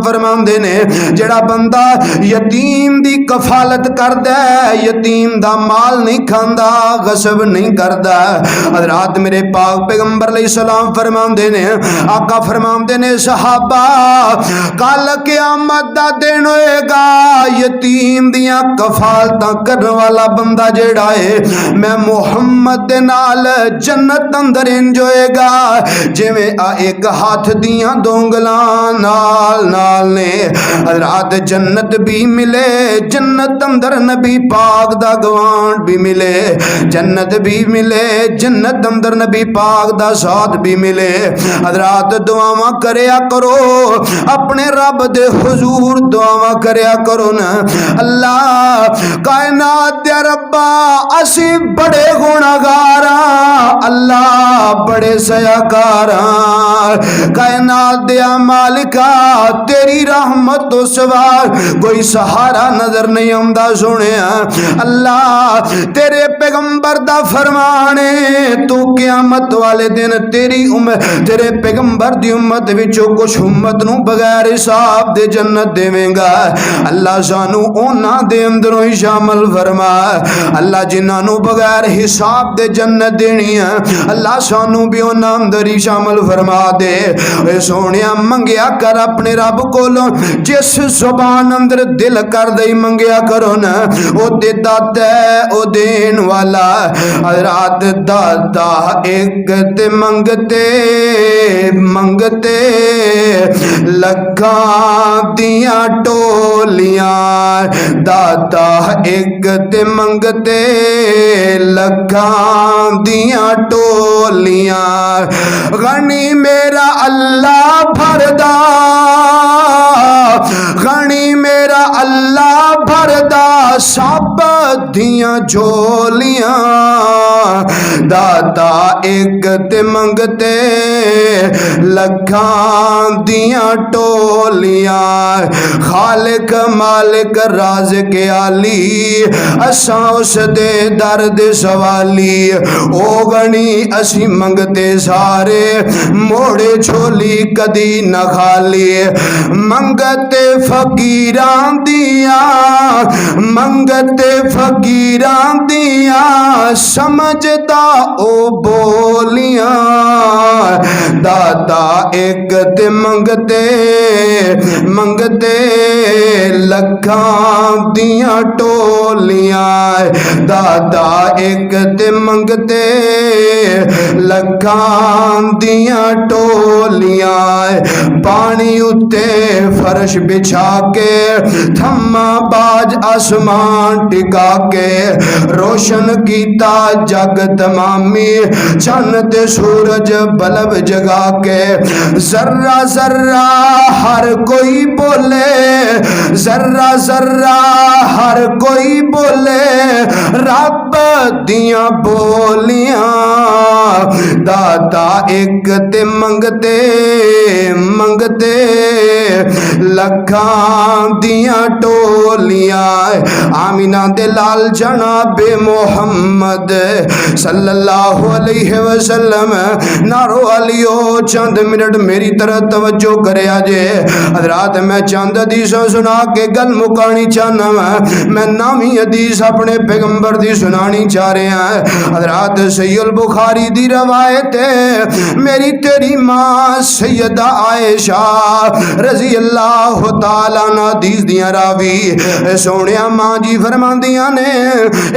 फरमाते ने जेड़ा बंदा यतीम दी कफालत करदा है, यतीम दा माल नहीं खांदा, गसब नहीं करदा। हज़रात मेरे पाक पैगंबर अलैहिस्सलाम फरमाते ने, आका फरमाते ने सहाबा कल क़यामत दा दिन होएगा, यतीम दियां कफालतां करने वाला बंदा जेड़ा है मैं मुहम्मद दे नाल जन्नत अंदर इंज होएगा जिवें आ एक हाथ दियां दोंगलां नाल नाल ने। हज़रात जन्नत भी मिले, जन्नत अंदर नबी पाक दा गवांड भी मिले, जन्नत भी मिले, जन्नत अंदर नबी पाक दा साथ भी मिले। हज़रात दुआवां करया करो अपने रब दे हुजूर, दुआवां करया करो ना। अल्लाह कायनात दे रब्बा असी बड़े गुनाहगार हां, अल्लाह बड़े सयाकार हां, कायनात दे मालिका तेरी रहमत तो सिवा कोई सहारा नजर नहीं आंदा सोहणिया। अल्लाह तेरे पैगंबर दा फरमान है, तू क़यामत वाले दिन तेरी उम्मत, तेरे पैगंबर दी उम्मत विचों कुछ उम्मत नूं बगैर हिसाब दे जन्नत देवेंगा। अल्लाह सानू उन्हां दे अंदरों ही शामिल फरमा। अल्लाह जिन्हां नूं बगैर हिसाब दे जन्नत देनी है, अल्लाह सानू भी उन्हां अंदर ही शामिल फरमा दे। सोहणिया मंगिया कर अपने रब कोलों, जिस जुबान अंदर दिल कर दे मंगिया करो ना, ओ दे दाता है ओ देन वाला। रात दाता एक ते मंगते मंगते लखां दियां टोलियां, दाता एक ते मंगते लखां दियां टोलियां। गनी मेरा अल्लाह भरदा, गनी मेरा अल्लाह भरदा सब दियां झोलियां, दाता एक ते मंगते लखां दियां टोलियां। खालिक मालिक राज़िक आली असां उस दे दर दे सवाली, ओ गनी असी मंगते सारे मोड़े झोली कदी न खाली। मंगते फकीरां दियां, मंगते फकीरां दियां समझदा ओ बोलियां, दाता एक ते मंगते मंगते लखां दियां टोलियां, दाता एक ते मंगते लखां दियां टोलियां। पानी उत्ते फर्श बिछा के, थम्मा बाज आसमान टिका के, रोशन कीता जग तमामी चन्न ते सूरज बल्ब जगा के। जर्रा जर्रा हर कोई बोले, जर्रा जर्रा हर कोई बोले रब दियां बोलियां, दाता एक ते मंगते मंगते लखां दियां टोलियां। आमीना दे लाल जनाबे मोहम्मद सल्लल्लाहु अलैहि वसल्लम नारो अलियो चंद मिनट मेरी तरफ तवज्जो करे जे। हज़रात मैं चंद हदीसां सुना के गल मुकानी चाहना मैं नवीं हदीस अपने पैगंबर दी सुनानी चाह रहा। हज़रात सैयद बुखारी दी रवायत है, मेरी तेरी मां सैयदा आयशा रजी अल्लाह तआला अन्हा हदीस दियां रावी सोहणिया मां जी फरमांदियां ने,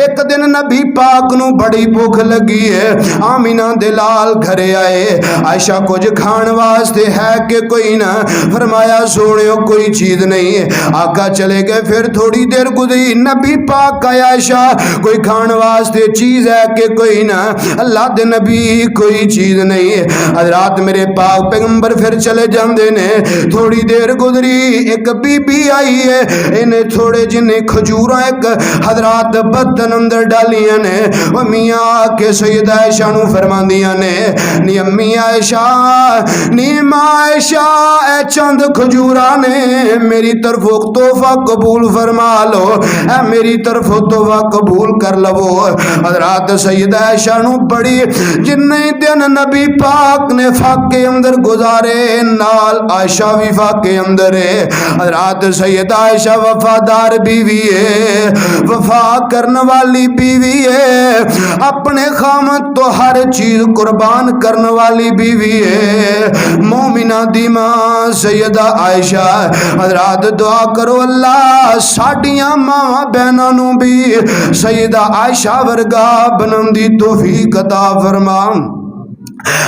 एक दिन नबी पाक नूं बड़ी भुख लगी है, आमीना दे लाल घरे आए, आयशा कुछ खाण वास्ते है कि कोई ना, फरमाया सोहणियो कोई चीज नहीं। आका चले गए, फिर थोड़ी देर गुजरी, नबी पाक आया, आयशा कोई खाण वास्ते चीज है कि कोई ना, अल्लाह दे नबी कोई चीज नहीं। हज़रात मेरे पाक पैगंबर फिर चले जाते ने, थोड़ी देर गुजरी, एक बीबी आई है, इन्हें थोड़े जिन्हें खजूर एक हज़रात बर्तन अंदर डालियां ने, वह मियाँ के सैयद आयशा नूं फरमांदियां ने, नी अम्मी आयशा नी मां आयशा ए चंद खजूरा ने मेरी तरफों तोहफा कबूल फरमा लो, ए मेरी तरफों तोहफा कबूल कर लवो। हज़रात सैयद आयशा नूं बड़ी जिन्ने दिन नबी पाक ने फाके अंदर गुजारे, नाल आयशा भी फाके अंदर मरे। हज़रत सैयदा आयशा वफादार बीवी है, वफा करने वाली बीवी है, अपने खामद तो हर चीज कुर्बान करने वाली बीवी है। मोमिना दी मां सैयदा आयशा। हज़रत दुआ करो अल्लाह साडियां मावां बहनां नूं भी सैयदा आयशा वर्गा बनन दी तौफीक अता फरमा।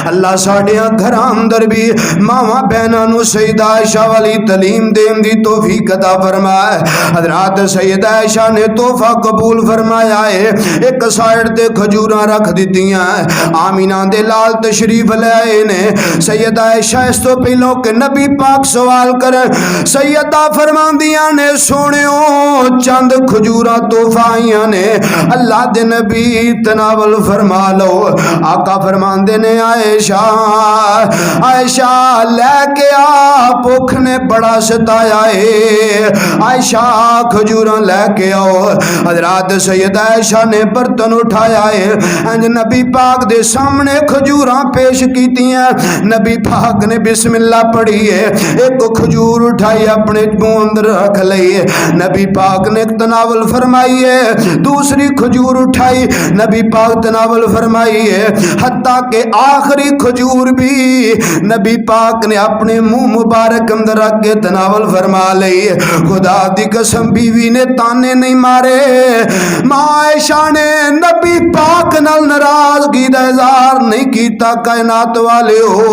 अल्लाह साढ़िया घर अंदर भी मावा बहनों नूं सैयदा आयशा वाली तलीम देन दी तौफीक अता फरमाए। हज़रत सैयदा आयशा ने तोहफा कबूल फरमाया है। एक साइड ते खजूरां रख दित्तियां। आमीना दे लाल तशरीफ ले आए ने। सैयदा आयशा इस तो पहलों कि नबी पाक सवाल कर, सैयदा फरमांदियां ने सोहणियो चंद खजूरां तोहफा आईयां ने, अल्लाह दे नबी तनावल फरमा लो। आका फरमांदे ने आयशा आयशा लेके आ, भुख ने बड़ा सताया है, आयशा खजूरा लेके आओ। हज़रत सैयदा आयशा ने बर्तन उठाया है, इंज नबी पाक दे सामने खजूरा पेश की हैं। नबी पाक ने बिस्मिल्लाह पढ़ी है, एक खजूर उठाई अपने मुंह अंदर रख ली है। नबी पाक ने तनावल फरमाई है, दूसरी खजूर उठाई नबी पाक तनावल फरमाई है। हत्ता के आखिरी खजूर भी नबी पाक ने अपने मुंह मुबारक अंदर रख के तनावल फरमा ली। खुदा दी कसम बीवी ने ताने नहीं मारे। मां आयशा ने नबी पाक नाल नाराजगी दा इज़हार नहीं कीता। कायनात वाले हो,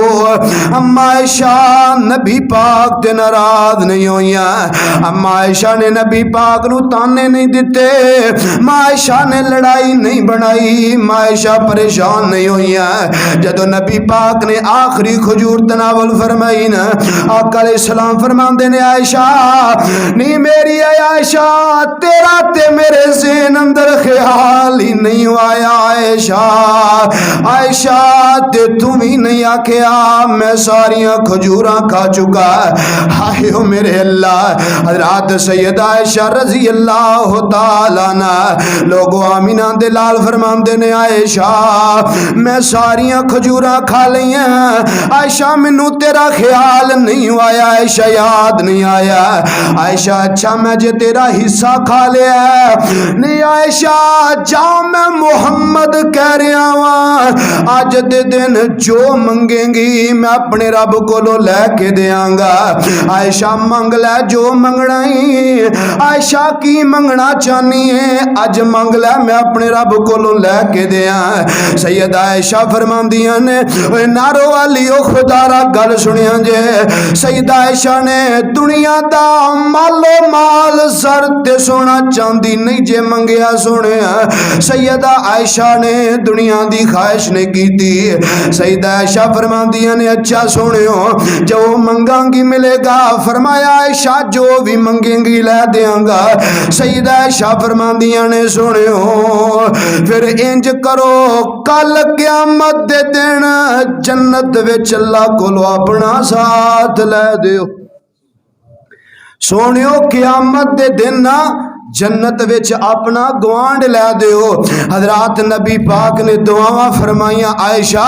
अम्मा आयशा नबी पाक ते नाराज नहीं होइया। अम्मा आयशा ने नबी पाक नू ताने नहीं दिते। मां आयशा ने लड़ाई नहीं बनाई। मां आयशा परेशान नहीं होइया। जदों नबी पाक ने आखिरी खजूर तनावल फरमाई ना, आका अलैहिस्सलाम फरमांदे ने आयशा नी मेरी आयशा तेरा ते मेरे ज़हन अंदर ख्याल ही नहीं आया। आयशा आयशा ते तुम ही नहीं आख्या मैं सारियां खजूरां खा चुका। हाय ओ मेरे अल्लाह। हज़रत सैयदा आयशा रज़ी अल्लाह तआला अन्हा लोगों आमीना दे लाल फरमांदे ने आयशा मैं सारियां खजूरां खा लियां। आयशा मैनू तेरा ख्याल नहीं आया, आयशा याद नहीं आया। आयशा अच्छा मैं जे तेरा हिस्सा खा लिया नहीं। आयशा जा मैं मुहम्मद कह रहा वा अज दे दिन जो मंगेंगी मैं अपने रब कोलों लैके देंगा। आयशा मंग लै जो मंगना ही। आयशा की मंगना चाहनी है अज मंग लै मैं अपने रब कोलों लैके दें। सैयदा आयशा फरमांदियां ने नारो वाली ओ खुदारा गल सुनिया जे। सैयदा आयशा ने दुनिया दा मालो माल सर ते सोना चांदी नहीं जे मंगया सोने। सैयदा आयशा ने दुनिया दी ख्वाहिश नहीं की। सैयदा आयशा फरमांदियां ने अच्छा सुनियो जो मंगांगी मिलेगा। फरमाया आयशा जो भी मंगेंगी लै देंगा। सैयदा आयशा फरमांदियां ने सुनियो फिर इंज करो कल क़यामत दे दिन जन्नत विच अल्लाह कोलों अपना साथ लै दियो। सोनियो क़यामत दे दिन ना जन्नत विच अपना गवांड लै दियो। हज़रत नबी पाक ने दुआवां फरमाइयां आयशा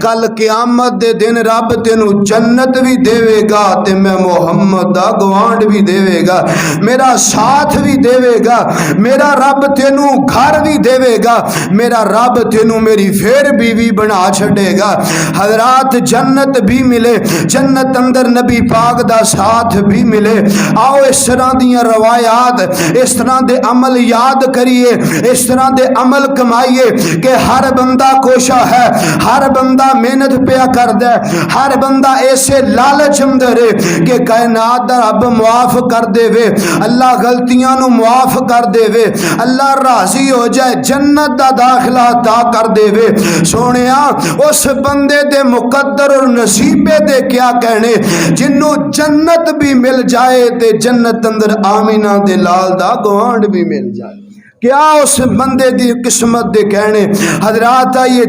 कल क़यामत दे दिन रब तेनू जन्नत भी देवेगा ते मैं मुहम्मद दा गवांड भी देवेगा, मेरा साथ भी देवेगा, मेरा रब तेनू घर भी देवेगा, मेरा रब तेनू मेरी फिर बीवी बना छड़ेगा। हज़रत जन्नत भी मिले, जन्नत अंदर नबी पाक दा साथ भी मिले। आओ इस तरह दियां रवायात इस तरह दे अमल याद करिए, इस तरह दे अमल कमाइए कि हर बंदा कोशा है, हर बंदा मेहनत पिया करदा है, हर बंदा ऐसे लालच अंदर है कि कायनात दा रब मुआफ कर देवे, अल्लाह गलतियां नू मुआफ कर देवे, अल्लाह राजी हो जाए, जन्नत दा दाखिला अता कर देवे। सोनिया उस बंदे दे मुकद्दर और नसीबे दे क्या कहने जिन्नू जन्नत भी मिल जाए ते जन्नत अंदर आमीना दे लाल दा गवांड भी मिल जाए। क्या उस बंदे दी किस्मत दे कहने। हजरात आइए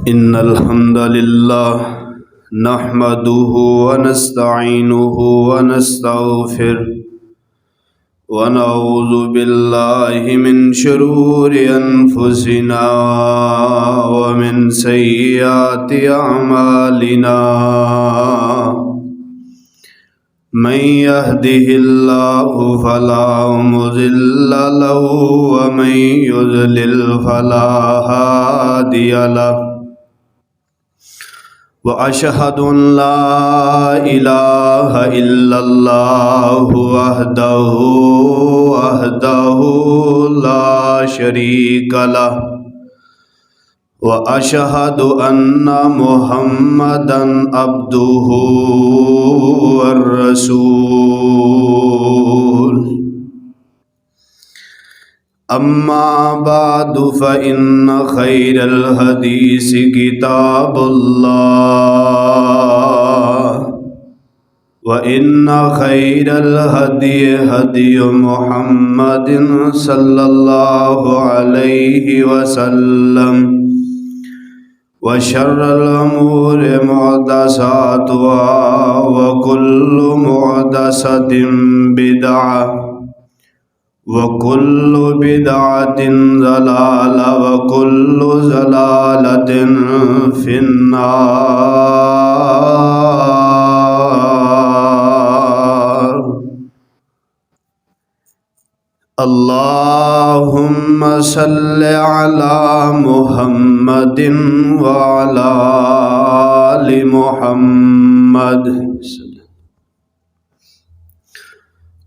इन्नल हम्दुलिल्लाह नहमदुहु व नस्तईनुहु व नस्तगफिर ونعوذ بالله من شرور أنفسنا ومن سيئات أعمالنا من يهده الله فلا مضل له ومن يضلل فلا هادي له وأشهد أن لا إله إلا الله وحده لا شريك له وأشهد أن محمدا عبده والرسول أما بعد فإن خير الحديث كتاب الله وإن خير الهدي هدي محمد صلى الله عليه وسلم وشر الأمور محدثاتها وكل محدثة بدعة وكل بدعة ضلالة وكل ضلالة في النار. اللهم صل على محمد وعلى آل محمد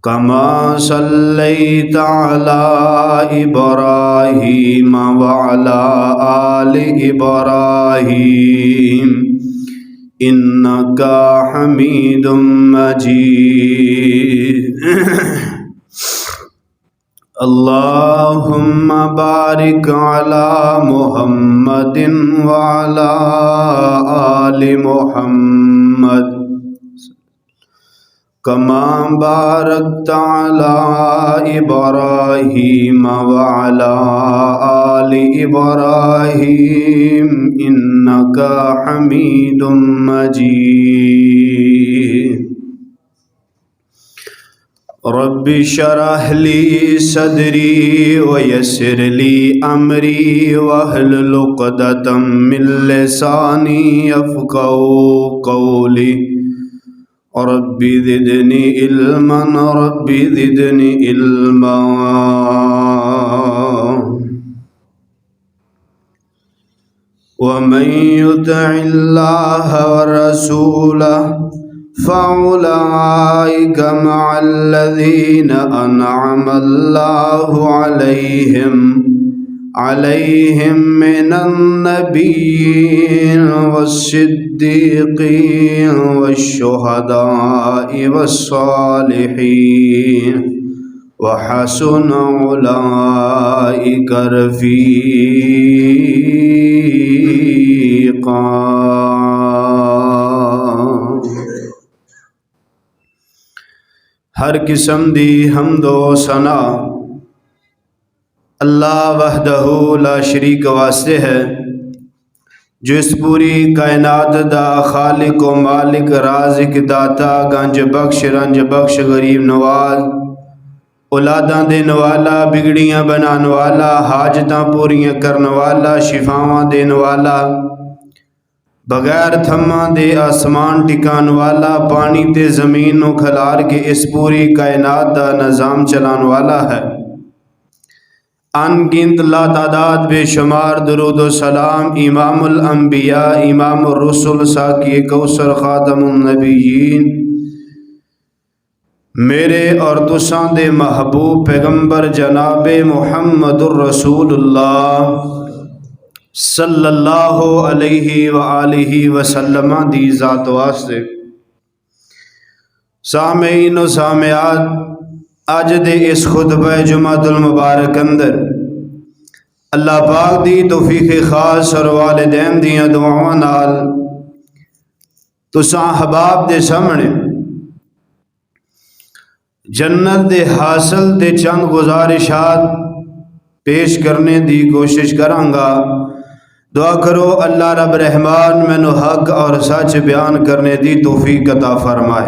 كما صليت على إبراهيم وعلى آل إبراهيم إنك حميد مجيد. اللهم بارك على محمد وعلى آل محمد كما باركت على إبراهيم وعلى آل إبراهيم إنك حميد مجيد. رب اشرح لي صدري ويسر لي أمري واحلل عقدة من لساني يفقهوا قولي. رب زدني علما رب زدني علما. ومن يطع الله ورسوله فأولئك مع الذين أنعم الله عليهم من النبيين والصديقين والشهداء والصالحين وحسن أولئك رفيقا. हर किस्म दी हमदो सना अल्लाह वहदहू ला शरीक वास्ते है जो इस पूरी कायनात दा खालिक व मालिक राज़िक दाता गंज बख्श रंज बख्श गरीब नवाज औलादां देने वाला बिगड़ियां बनाने वाला हाजतां पूरियां करने वाला शिफावां देने वाला बगैर थम्मा दे आसमान टिकान वाला पानी ते ज़मीन नू खलार के इस पूरी कायनात दा निज़ाम चलाने वाला है। अनगिनत लातादाद बेशुमार दुरूद व सलाम इमामुल अंबिया इमामुर रुसुल साकी कौसर खातमुन नबीयीन मेरे और तुसां दे महबूब पैगंबर जनाबे मुहम्मदुर रसूलुल्लाह सल्लल्लाहु अलैहि व आलिहि वसल्लम दी ज़ात वास्ते। सामीन व सामियात अज दे इस खुतबा जुमातुल मुबारक अंदर अल्लाह पाक दी तौफीक खास और वालिदैन दियां दुआवां नाल तुसां हबाब दे सामने जन्नत दे हासिल दे चंद गुजारिशात पेश करने दी कोशिश करांगा। दुआ करो अल्लाह रब रहमान मैनू हक और सच बयान करने दी तौफीक अता फरमाए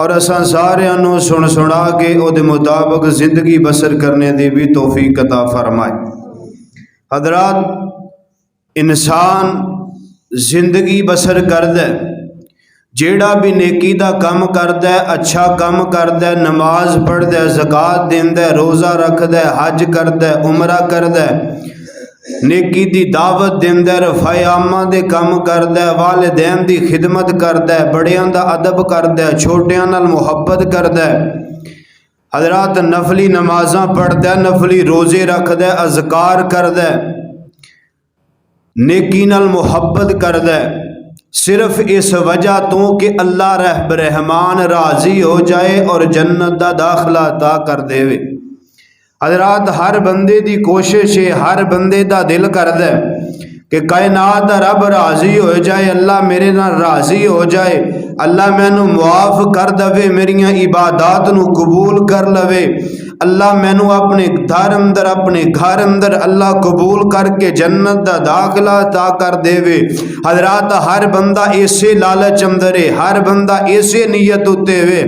और असां सारिਆਂ ਨੂੰ सुन सुना के ਉਹਦੇ मुताबिक जिंदगी बसर करने की भी तौफीक अता फरमाए। हजरात, इंसान जिंदगी बसर करदा है, जेड़ा भी नेकी दा कम करदा है, अच्छा कम करदा है, नमाज पढ़दा है, ज़कात देंदा है, रोज़ा रखदा है, हज करदा है, उमरा करदा है, नेकी दी दावत देंदा है, रफ़ाए आमा दे कम करदा है, वालिदैन दी खिदमत करदा है, बड़ियां दा अदब करदा है, छोटियां नाल मुहब्बत करदा है। हजरात, नफली नमाज़ां पढ़दा है, नफली रोज़े रखदा है, अज़कार करदा है, नेकी नाल मुहब्बत करदा है, सिर्फ इस वजह तो कि अल्लाह रहब रहमान राजी हो जाए और जन्नत दा दाखला अता कर देवे। हजरात, हर बंदे दी कोशिश है, हर बंदे दा दिल करदा है कि कायनात दा रब राजी हो जाए, अल्लाह मेरे नाल राजी हो जाए, अल्लाह मैनू मुआफ कर दवे, मेरियां इबादात नू कबूल कर लवे, अल्लाह मैनू अपने दर अंदर, अपने घर अंदर अल्लाह कबूल करके जन्नत दा दाखला अता कर देवे। हजरात, हर बंदा इसे लालच अंदर है, हर बंदा इसे नीयत उत्ते वे।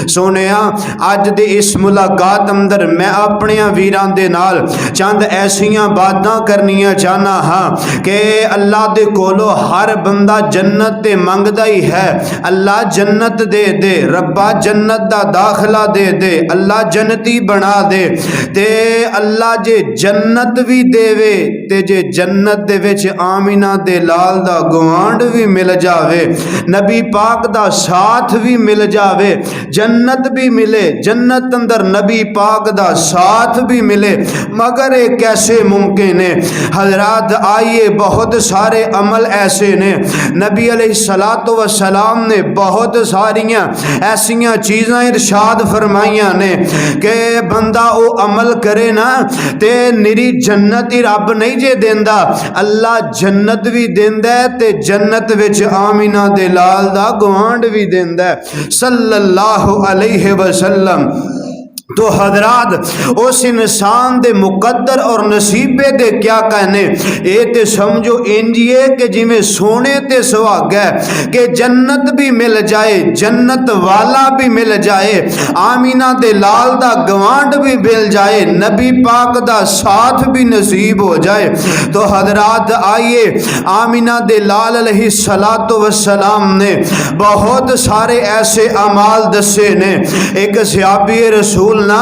सोनिया, अज दे इस मुलाकात अंदर मैं अपने वीरां दे नाल चंद ऐसियां बातां करनियां चाहना हाँ कि अल्लाह दे कोलों हर बंदा जन्नत ते मंगदा ही है। अल्लाह जन्नत दे दे, रब्बा जन्नत दा दाखला दे दे, अल्लाह जन्नती बना दे। ते अल्लाह जे जन्नत भी देवे ते जे जन्नत दे विच आमिना दे लाल दा गवांड भी मिल जावे, नबी पाक दा साथ भी मिल जावे, जन्नत भी मिले, जन्नत अंदर नबी पाक दा साथ भी मिले, मगर ये कैसे मुमकिन है? हजरात, आइए, बहुत सारे अमल ऐसे ने, नबी अलैहिस्सलातु वस्सलाम ने बहुत सारियां ऐसियां चीज़ां इरशाद फरमाइयां ने कि बंदा वो अमल करे ना ते निरी जन्नत ही रब नहीं जे देंदा, अल्लाह जन्नत भी देंदा है ते जन्नत विच आमिना दे लाल दा गवांड भी देंदा है सल्लल्लाहु अलैहि वसल्लम। तो हजरात, उस इंसान दे मुकद्दर और नसीबे दे क्या कहने, ये ते समझो इंजिए कि जिमें सोने ते सुहागा है कि जन्नत भी मिल जाए, जन्नत वाला भी मिल जाए, आमीना दे लाल दा गवांड भी मिल जाए, नबी पाक दा साथ भी नसीब हो जाए। तो हजरात, आइए, आमीना दे लाल अलैहिस्सलातु वस्सलाम ने बहुत सारे ऐसे अमाल दसे ने। एक सहाबी रसूल ना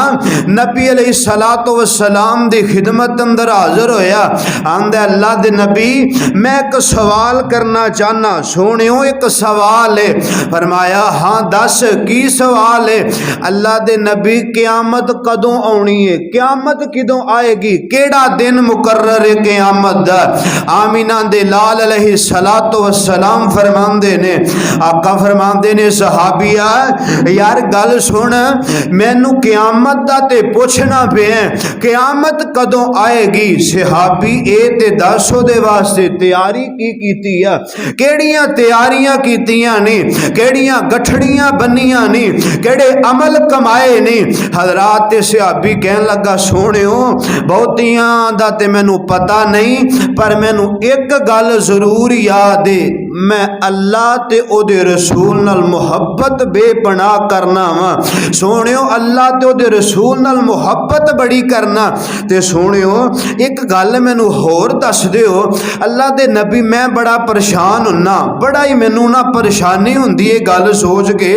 नबी अलैहिस्सलातु वस्सलाम दी खिदमत अंदर हाजिर होया, आंदा अल्लाह दे नबी, मैं एक सवाल करना चाहना। सोनियो, एक सवाल है। फरमाया, हाँ दस, की सवाल है? अल्लाह दे नबी, क़यामत कदों आनी है? क़यामत कदों आएगी? केड़ा दिन मुकर्रर है क़यामत दा? आमीना दे लाल अलैहिस्सलातु वस्सलाम फरमांदे ने, आका फरमांदे ने, सहाबिया यार गल सुन, मैनू क़यामत दा ते पुछना पे क़यामत कदों आएगी? सहाबी, ए ते दस दे वास्ते तैयारी की कीती है, केड़ियां तैयारियां कीतियां ने, केड़ियां गठड़ियां बनियां ने, केड़े अमल कमाए ने? हजरात, सहाबी कहन लगा, सोनियो बहुतियां दा ते मैनू पता नहीं, पर मैनू एक गल जरूर याद है, मैं अल्लाह ते ओदे रसूल नाल मुहब्बत बेपनाह करना वा। सोनियो, अल्लाह ते ओदे रसूल नाल मुहब्बत बड़ी करना। ते सोनियो, एक गल मैनू होर दस दिओ, अल्लाह दे नबी, मैं बड़ा परेशान हुन्ना, बड़ा ही मैनू ना परेशानी हुंदी है गल सोच के।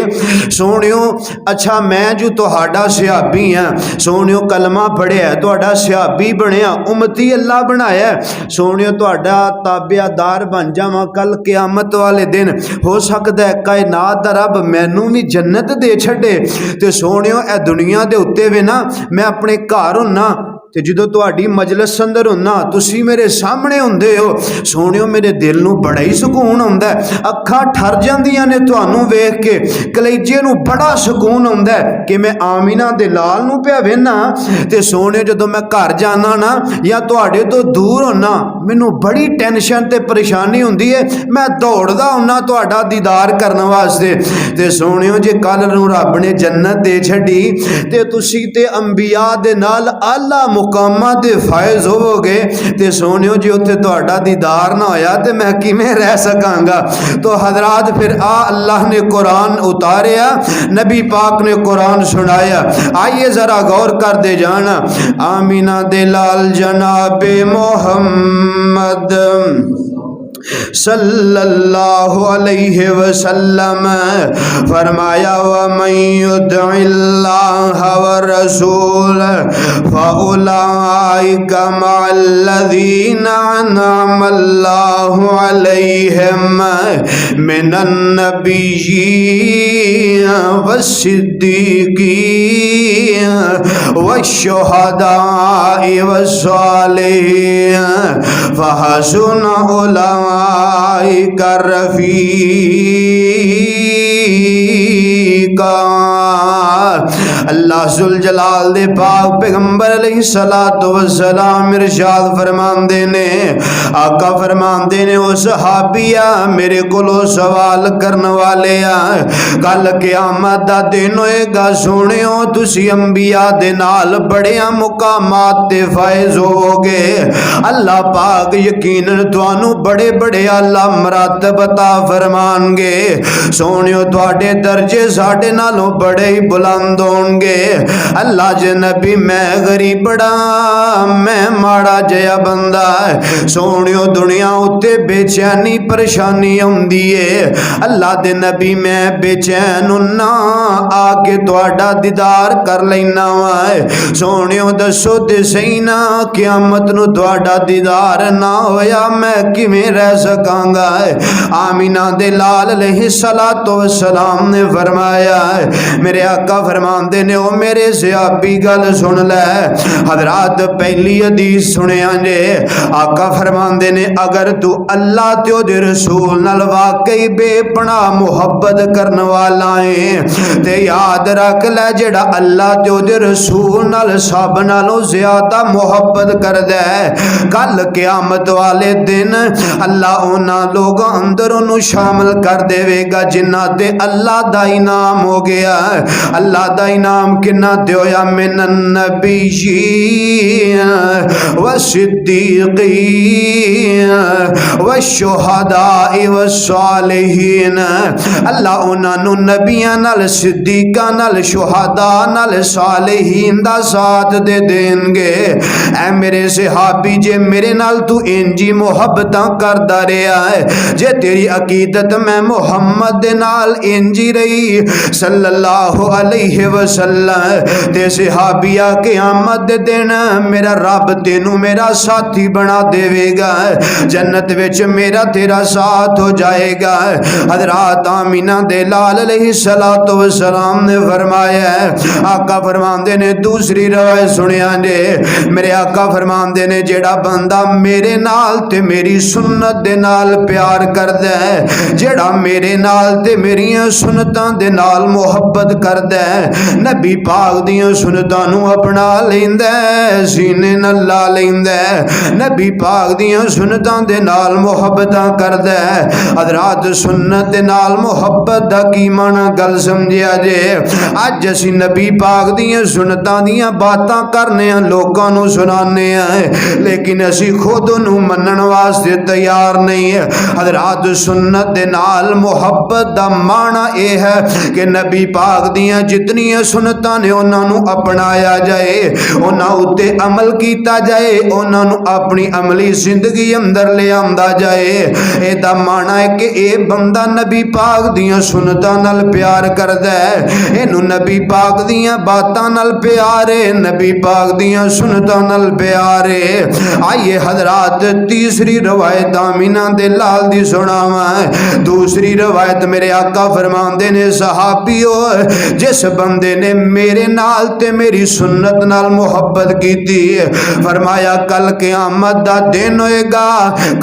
सोनियो, अच्छा मैं जो तुहाडा सहाबी हाँ, सोनियो कलमा पढ़िया, तुहाडा सहाबी बनया, उम्मती अल्लाह बनाया, सोनियो तुहाडा ताबियादार बन जावां कल क़यामत वाले दिन, हो सकता है कायनात दा रब मैनू भी जन्नत दे छड्डे। ते सोनियो, ए दुनिया दे उत्ते वे ना, मैं अपने घर हुन्ना ते जो तुहाडी मजलिस अंदर हुन्ना, तुसी मेरे सामने हुंदे हो, सोनियो मेरे दिल नू बड़ा ही सुकून हुंदा है, अखां ठर जांदियां ने तुहानू वेख के, कलेजे नू बड़ा सुकून हुंदा है कि मैं आमीना दे लाल नू पिया वेखना। ते सोनियो, जदों मैं घर जाना ना या तुहाडे तो दूर होना, मैनू बड़ी टेंशन ते परेशानी हुंदी है, मैं दौड़दा हुन्ना तुहाडा दीदार करन वास्ते। ते सोनियो, जे कल नू रब ने जन्नत दे छड्डी ते तुसी ते अंबिया दे नाल आला मुकामां ते फायज होवोगे ते सोनियो जी उत्थे तुहाडा दीदार ना होया ते मैं किवें रह सकांगा। तो हजरात फिर अल्लाह ने कुरान उतारिया, नबी पाक ने कुरान सुनाया। आइए जरा गौर कर दे जाना। आमीना दे लाल जनाबे मोहम्मद सल्लल्लाहु अलैहि वसल्लम फरमाया, वमन युतिइल्लाह व रसूल फउलाइका मअल्लज़ीना अनअमल्लाहु अलैहिम मिनन नबिय्यीन वस्सिद्दीकीन वश्शुहदाई वस्सालिहीन फहसुन उलाइका रफीका। अल्लाह जुल जलाल दे पाक पैगंबर अलैहिस्सलातु वस्सलाम इरशाद फरमांदे ने, आका फरमांदे ने, ओ सहाबिया मेरे कोलों सवाल करन वाले कल क़यामत दा दिन होएगा। सुनियो तुसी अंबिया दे नाल बड़ियां मुकामात ते फायज होवोगे। अल्लाह पाक यकीनन तुहानू बड़े बड़े आला मरातब अता फरमानगे। सोनियो तुहाडे दर्जे साडे नालों बड़े ही बुलंद होंगे। अल्लाह जे नबी मैं गरीब बड़ा, मैं माड़ा जया बंदा सोनियो दुनिया उत्ते बेचैनी परेशानी आउंदी है। अल्लाह दे नबी मैं बेचैन हुन्ना, आके तुहाडा दीदार कर लैना वा। सोनियो दसो ते सही ना, क़यामत नू तुहाडा दीदार ना होया मैं किवें रह सकांगा। आमीना दे लाल अलैहिस्सलातु वस्सलाम ने फरमाया, मेरे आका फरमांदे ने, ओ मेरे सहाबी गल सुन ले। हजरात पहली हदीस सुनिया जे, आका फरमांदे ने, अगर तू अल्लाह ते ओदे रसूल नाल वाकई बेपनाह मुहब्बत करन वाला है ते याद रख ले, जेड़ा अल्लाह ते ओदे रसूल नाल सब नालों ज्यादा मुहब्बत करदा है, कल क़यामत वाले दिन अल्लाह उन्हां लोगां अंदर ओनू शामिल कर देवेगा जिन्हां ते अल्लाह दा इनाम हो गया। अल्लाह दा इनाम किन्ना ते होया, मिनन नबिय्यीन वस्सिद्दीकीन वश्शुहदाई वस्सालिहीन। अल्लाह उन्हां नू नबियां नाल, सिद्दीकां नाल, शुहदा नाल, सालिहीन दा साथ दे देंगे। ऐ मेरे सहाबी जे मेरे नाल तू इंजी मुहब्बतां करदा रहा है, जे तेरी अकीदत मैं मुहम्मद दे नाल इंजी रही सल्लल्लाहु अलैहि वसल्लम, ते सहाबिया क़यामत दे दिन मेरा रब तेनू मेरा साथी बना देवेगा, जन्नत विच मेरा तेरा साथ हो जाएगा। हजरात आमीना दे लाल अलैहिस्सलातु वस्सलाम ने फरमाया, आका फरमांदे ने, दूसरी रवायत सुनिया जे, मेरे आका फरमांदे ने, जेड़ा बंदा मेरे नाल ते मेरी सुन्नत दे नाल प्यार करदा है, जेड़ा मेरे नाल ते मेरियां सुन्नतां दे नाल मुहब्बत करदा है, नबी पाक दियां सुन्नतां नू अपना लैंदा है, सीने नाल ला लैंदा है, नबी पाक दियां सुन्नतां दे नाल मुहब्बतां करदा है। हजरात सुन्नत दे नाल मुहब्बत दा की माना गल समझिया जे। अज असीं नबी पाक दियां सुन्नतां दियां बातां करने आ, लोकां नू सुनाने आ, लेकिन असीं खुद नू मनण वास्ते तैयार नहीं है। हजरात सुन्नत दे नाल मुहब्बत दा माना यह है कि नबी पाक दियां जितनियां सुन्नतां ने उन्हां नू अपनाया जाए, उन्हां उत्ते अमल कीता जाए, उन्हां नू अपनी अमली जिंदगी अंदर ले आंदा जाए। एदा माना है कि ये बंदा नबी पाक दियां सुन्नतां नाल प्यार करदा है, इनू नबी पाक दियां बातां नाल प्यार है, नबी पाक दियां सुन्नतां नाल प्यार है। आइए हजरात तीसरी रवायत आमीना दे लाल दी सुनावा। दूसरी रवायत मेरे आका फरमांदे ने, सहाबियो जिस बंदे ने मेरे नाल ते मेरी सुन्नत नाल मुहब्बत कीती, फरमाया कल क़यामत दा दिन होएगा,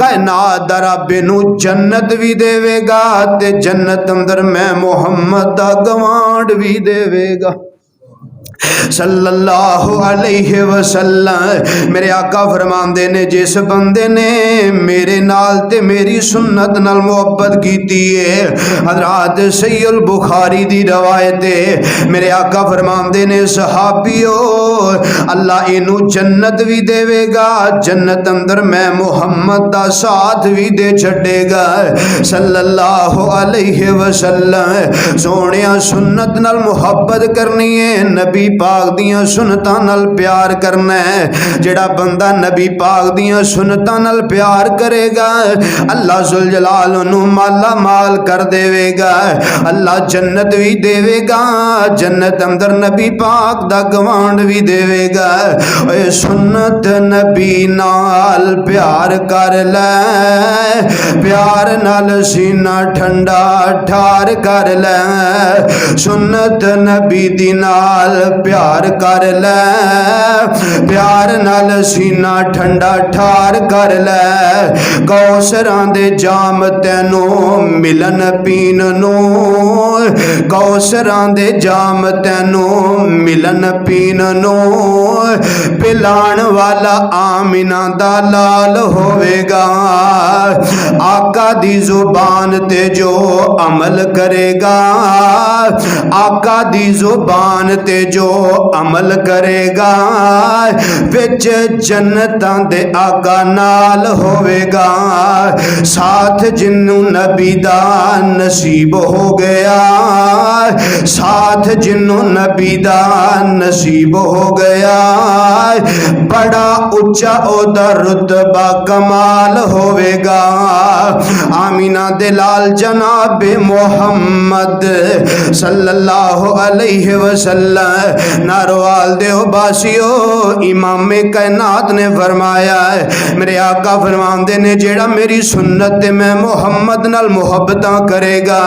कायनात दा रब नू जन्नत भी देवेगा ते जन्नत अंदर मैं मुहम्मद दा गवांड भी देवेगा। सल्लल्लाहु अलैहि वसल्लम। मेरे आका फरमांदे ने जिस बंदे ने मेरे नाल ते मेरी सुन्नत नाल मुहब्बत कीती है, हज़रत सहीह बुखारी दी रवायत है, मेरे आका फरमांदे ने सहाबियो अल्लाह इनू जन्नत भी देवेगा, जन्नत अंदर मैं मुहम्मद दा साथ भी दे छड़ेगा सल्लल्लाहु अलैहि वसल्लम। सोहणिया सुन्नत नाल मुहब्बत करनी है, नबी पाक दियां सुन्नतां नाल प्यार करना है। जेड़ा बंदा नबी पाक दियां सुन्नतां नाल प्यार करेगा अल्लाह जुल जलाल उन्हू माला माल कर देवेगा, अल्लाह जन्नत भी देवेगा, जन्नत अंदर नबी पाक दा गवांड भी देवेगा। ओए सुन्नत नबी नाल प्यार कर ले, प्यार नाल सीना ठंडा ठार कर ले, सुन्नत नबी दी नाल प्यार कर ले, प्यार नाल सीना ठंडा ठार कर ले। कौसरां दे जाम तैनू मिलन पीन नू, कौसरां दे जाम तैनू मिलन पीन नू, पिलाण वाला आमिना दा लाल होवेगा। आका दी जुबान ते जो अमल करेगा, आका दी जुबान ते जो अमल करेगा, विच जन्नतां दे आका नाल होवेगा। साथ जिन्नू नबी दा नसीब हो गया, साथ जिन्नू नबी दा नसीब हो गया, बड़ा उच्चा ओदा रुतबा कमाल होवेगा। आमीना दे लाल जनाबे मोहम्मद सल्लल्लाहु अलैहि वसल्लम। नारोवाल देओ बासियो इमाम कायनात ने फरमाया है, मेरे आका फरमांदे ने जेड़ा मेरी सुन्नत ते मैं मोहम्मद नाल मुहब्बतां करेगा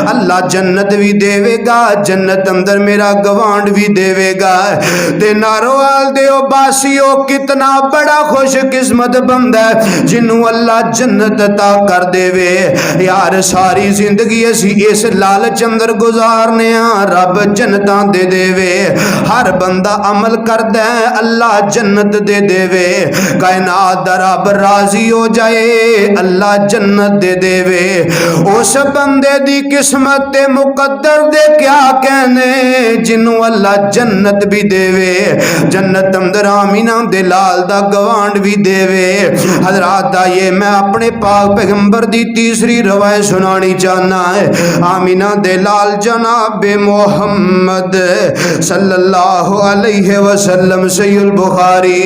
अल्लाह जन्नत भी देवेगा, जन्नत अंदर मेरा गवांड भी देवेगा। ते नारोवाल देओ बासियो कितना बड़ा खुश किस्मत बंदा है जिन्नू अल्लाह जन्नत अता कर देवे। यार सारी जिंदगी असी इस लालच अंदर गुजारने रब जन्नतां दे देवे। हर बंदा अमल करदा है अल्लाह जन्नत दे देवे, कायनात दा रब राजी हो जाए अल्लाह जन्नत दे देवे। उस बंदे दी किस्मत ते मुकद्दर दे क्या कहने जिन्नू अल्लाह जन्नत भी देवे, जन्नत अंदर आमीना दे लाल दा गवांड भी देवे। हजरात आइए मैं अपने पाक पैगंबर दी तीसरी रवायत सुनानी चाहना है। आमीना दे लाल जनाबे मोहम्मद सल्लल्लाहु अलैहि वसल्लम सहीह बुखारी।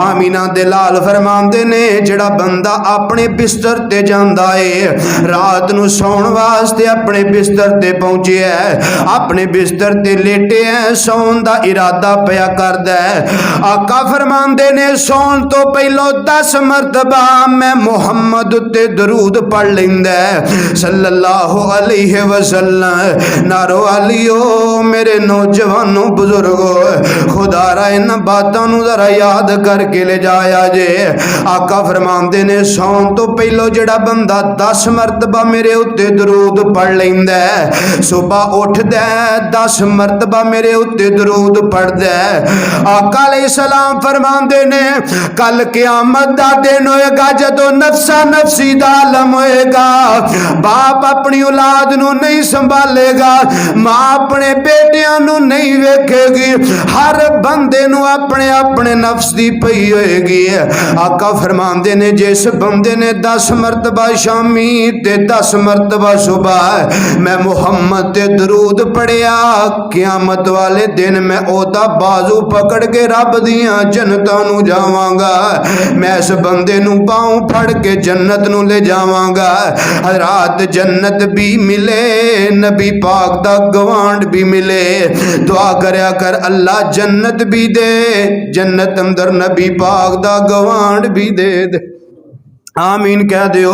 आमीना दे लाल फरमांदे ने जेड़ा बंदा अपने बिस्तर ते जांदा है, रात नू सौण वास्ते अपने बिस्तर ते पहुंचे है, अपने बिस्तर ते लेटे है, सौन दा इरादा पया करदा है। आका फरमांदे ने सौन तो पहलो 10 मरतबा मैं मुहम्मद उत्ते दरूद पढ़ लैंदा है सल्लल्लाहु अलैहि वसल्लम। नारो अलियो मेरे नौजवानों बुजुर्गो खुदा रा इन बातों नू जरा याद करके ले जाया जे। आका फरमांदे ने सौन तो पहलो जेड़ा बंदा 10 मरतबा मेरे उत्ते दरूद पढ़ लैंदा है, सुबह उठदा है 10 मरतबा मेरे उत्ते दरूद पढ़दा है। आका अलैहिस्सलाम फरमांदे ने कल क़यामत दा दिन होएगा जदों नफसा नफसी दा आलम होएगा, बाप अपनी औलाद नू नहीं संभालेगा, मां अपने बेटियां नू नहीं वेखेगी, हर बंदे नू अपने अपने नफ्स दी पई होएगी। आका फरमांदे ने जिस बंदे ने 10 मरतबा शामी ते 10 मरतबा सुबह मैं मुहम्मद ते दरूद पढ़िया, क़यामत वाले दिन मैं ओदा बाजू पकड़ के रब दियां जन्नतां नू जावांगा, मैं इस बंदे नू पांव फड़ के जन्नत नू ले जावांगा। रात जन्नत भी मिले, नबी पाक दा गवांड भी मिले। दुआ करया कर अल्लाह जन्नत भी दे, जन्नत अंदर नबी पाक दा गवांड भी दे दे। आमीन कह दियो।